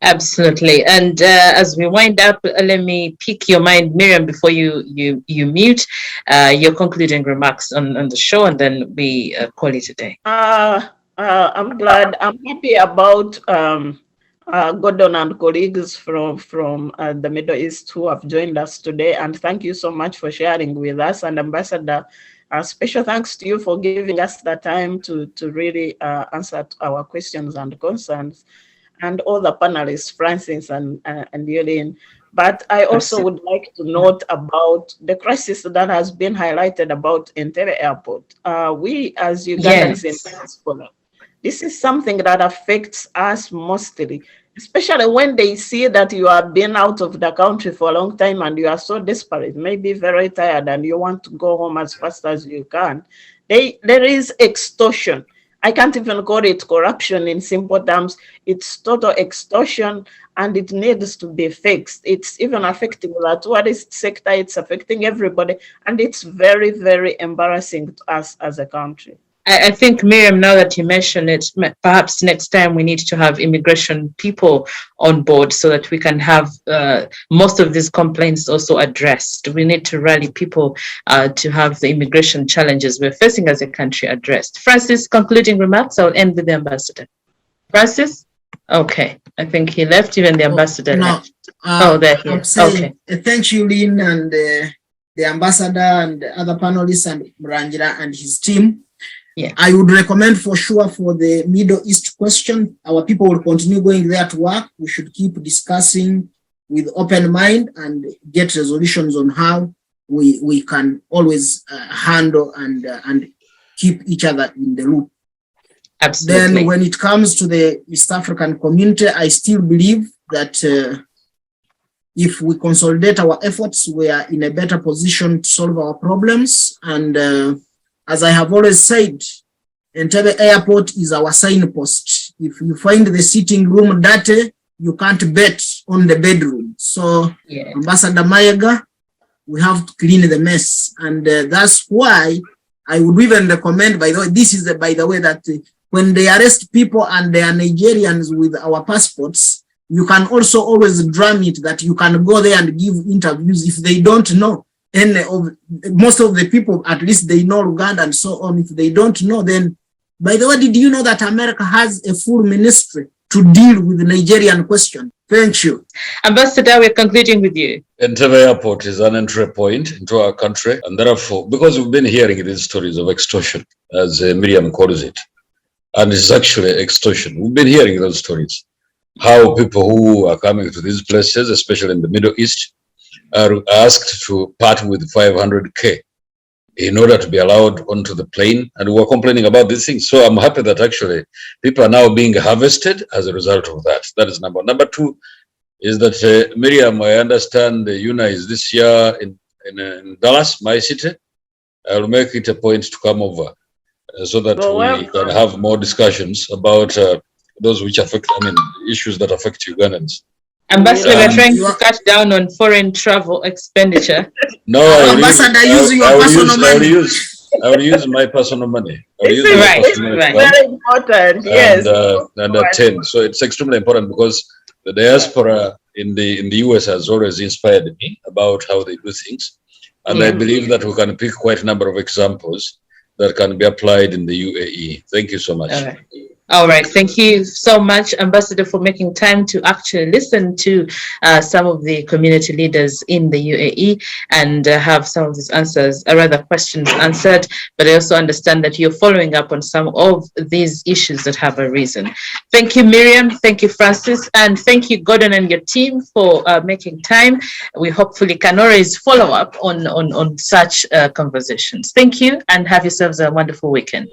Speaker 1: Absolutely. And as we wind up, let me pick your mind, Miriam, before you mute your concluding remarks on the show, and then we call it a day.
Speaker 4: I'm glad. I'm happy about Gordon and colleagues from the Middle East who have joined us today. And thank you so much for sharing with us. And Ambassador, special thanks to you for giving us the time to really answer our questions and concerns, and all the panelists, Francis and Lynn. But I also would like to note about the crisis that has been highlighted about Entebbe Airport. We as Ugandans in Diaspora, this is something that affects us mostly, especially when they see that you have been out of the country for a long time and you are so desperate, maybe very tired, and you want to go home as fast as you can. There is extortion. I can't even call it corruption in simple terms. It's total extortion, and it needs to be fixed. It's even affecting the tourist sector. It's affecting everybody, and it's very, very embarrassing to us as a country.
Speaker 1: I think, Miriam, now that you mention it, perhaps next time we need to have immigration people on board so that we can have most of these complaints also addressed. We need to rally people to have the immigration challenges we're facing as a country addressed. Francis, concluding remarks? I'll end with the ambassador. Francis? Okay. I think he left, even the ambassador left. There he is. Okay.
Speaker 5: Thank you, Lynn, and the ambassador and the other panelists, and Murangira and his team.
Speaker 1: Yeah.
Speaker 5: I would recommend for sure for the Middle East question, our people will continue going there to work. We should keep discussing with open mind and get resolutions on how we can always handle and keep each other in the loop.
Speaker 1: Absolutely.
Speaker 5: Then when it comes to the East African community, I still believe that if we consolidate our efforts, we are in a better position to solve our problems. And as I have always said, Entebbe Airport is our signpost. If you find the sitting room dirty, you can't bet on the bedroom. So, Ambassador Mayega, we have to clean the mess. And that's why I would even recommend, by the way, this is by the way that when they arrest people and they are Nigerians with our passports, you can also always drum it that you can go there and give interviews if they don't know any of, most of the people, at least they know Uganda and so on. If they don't know, then, by the way, did you know that America has a full ministry to deal with the Nigerian question? Thank you.
Speaker 1: Ambassador, we're concluding with you.
Speaker 2: Entebbe Airport is an entry point into our country, and therefore, because we've been hearing these stories of extortion, as Miriam calls it, and it's actually extortion. We've been hearing those stories, how people who are coming to these places, especially in the Middle East, are asked to part with 500K in order to be allowed onto the plane, and we're complaining about these things. So I'm happy that actually people are now being harvested as a result of that. That is number one. Number two is that Miriam, I understand the U.A.E is this year in Dallas, my city. I will make it a point to come over so that we can have more discussions about those which affect, issues that affect Ugandans.
Speaker 1: Ambassador, we're trying to cut down on foreign travel expenditure.
Speaker 2: No,
Speaker 5: Ambassador, use your personal money.
Speaker 2: I will use my personal money.
Speaker 4: Very important, yes.
Speaker 2: And attend. So it's extremely important because the diaspora in the US has always inspired me about how they do things. And I believe that we can pick quite a number of examples that can be applied in the U.A.E. Thank you so much.
Speaker 1: All right. Thank you so much, Ambassador, for making time to actually listen to some of the community leaders in the U.A.E. and have some of these answers, or rather questions answered. But I also understand that you're following up on some of these issues that have arisen. Thank you, Miriam. Thank you, Francis. And thank you, Gordon, and your team for making time. We hopefully can always follow up on such conversations. Thank you, and have yourselves a wonderful weekend.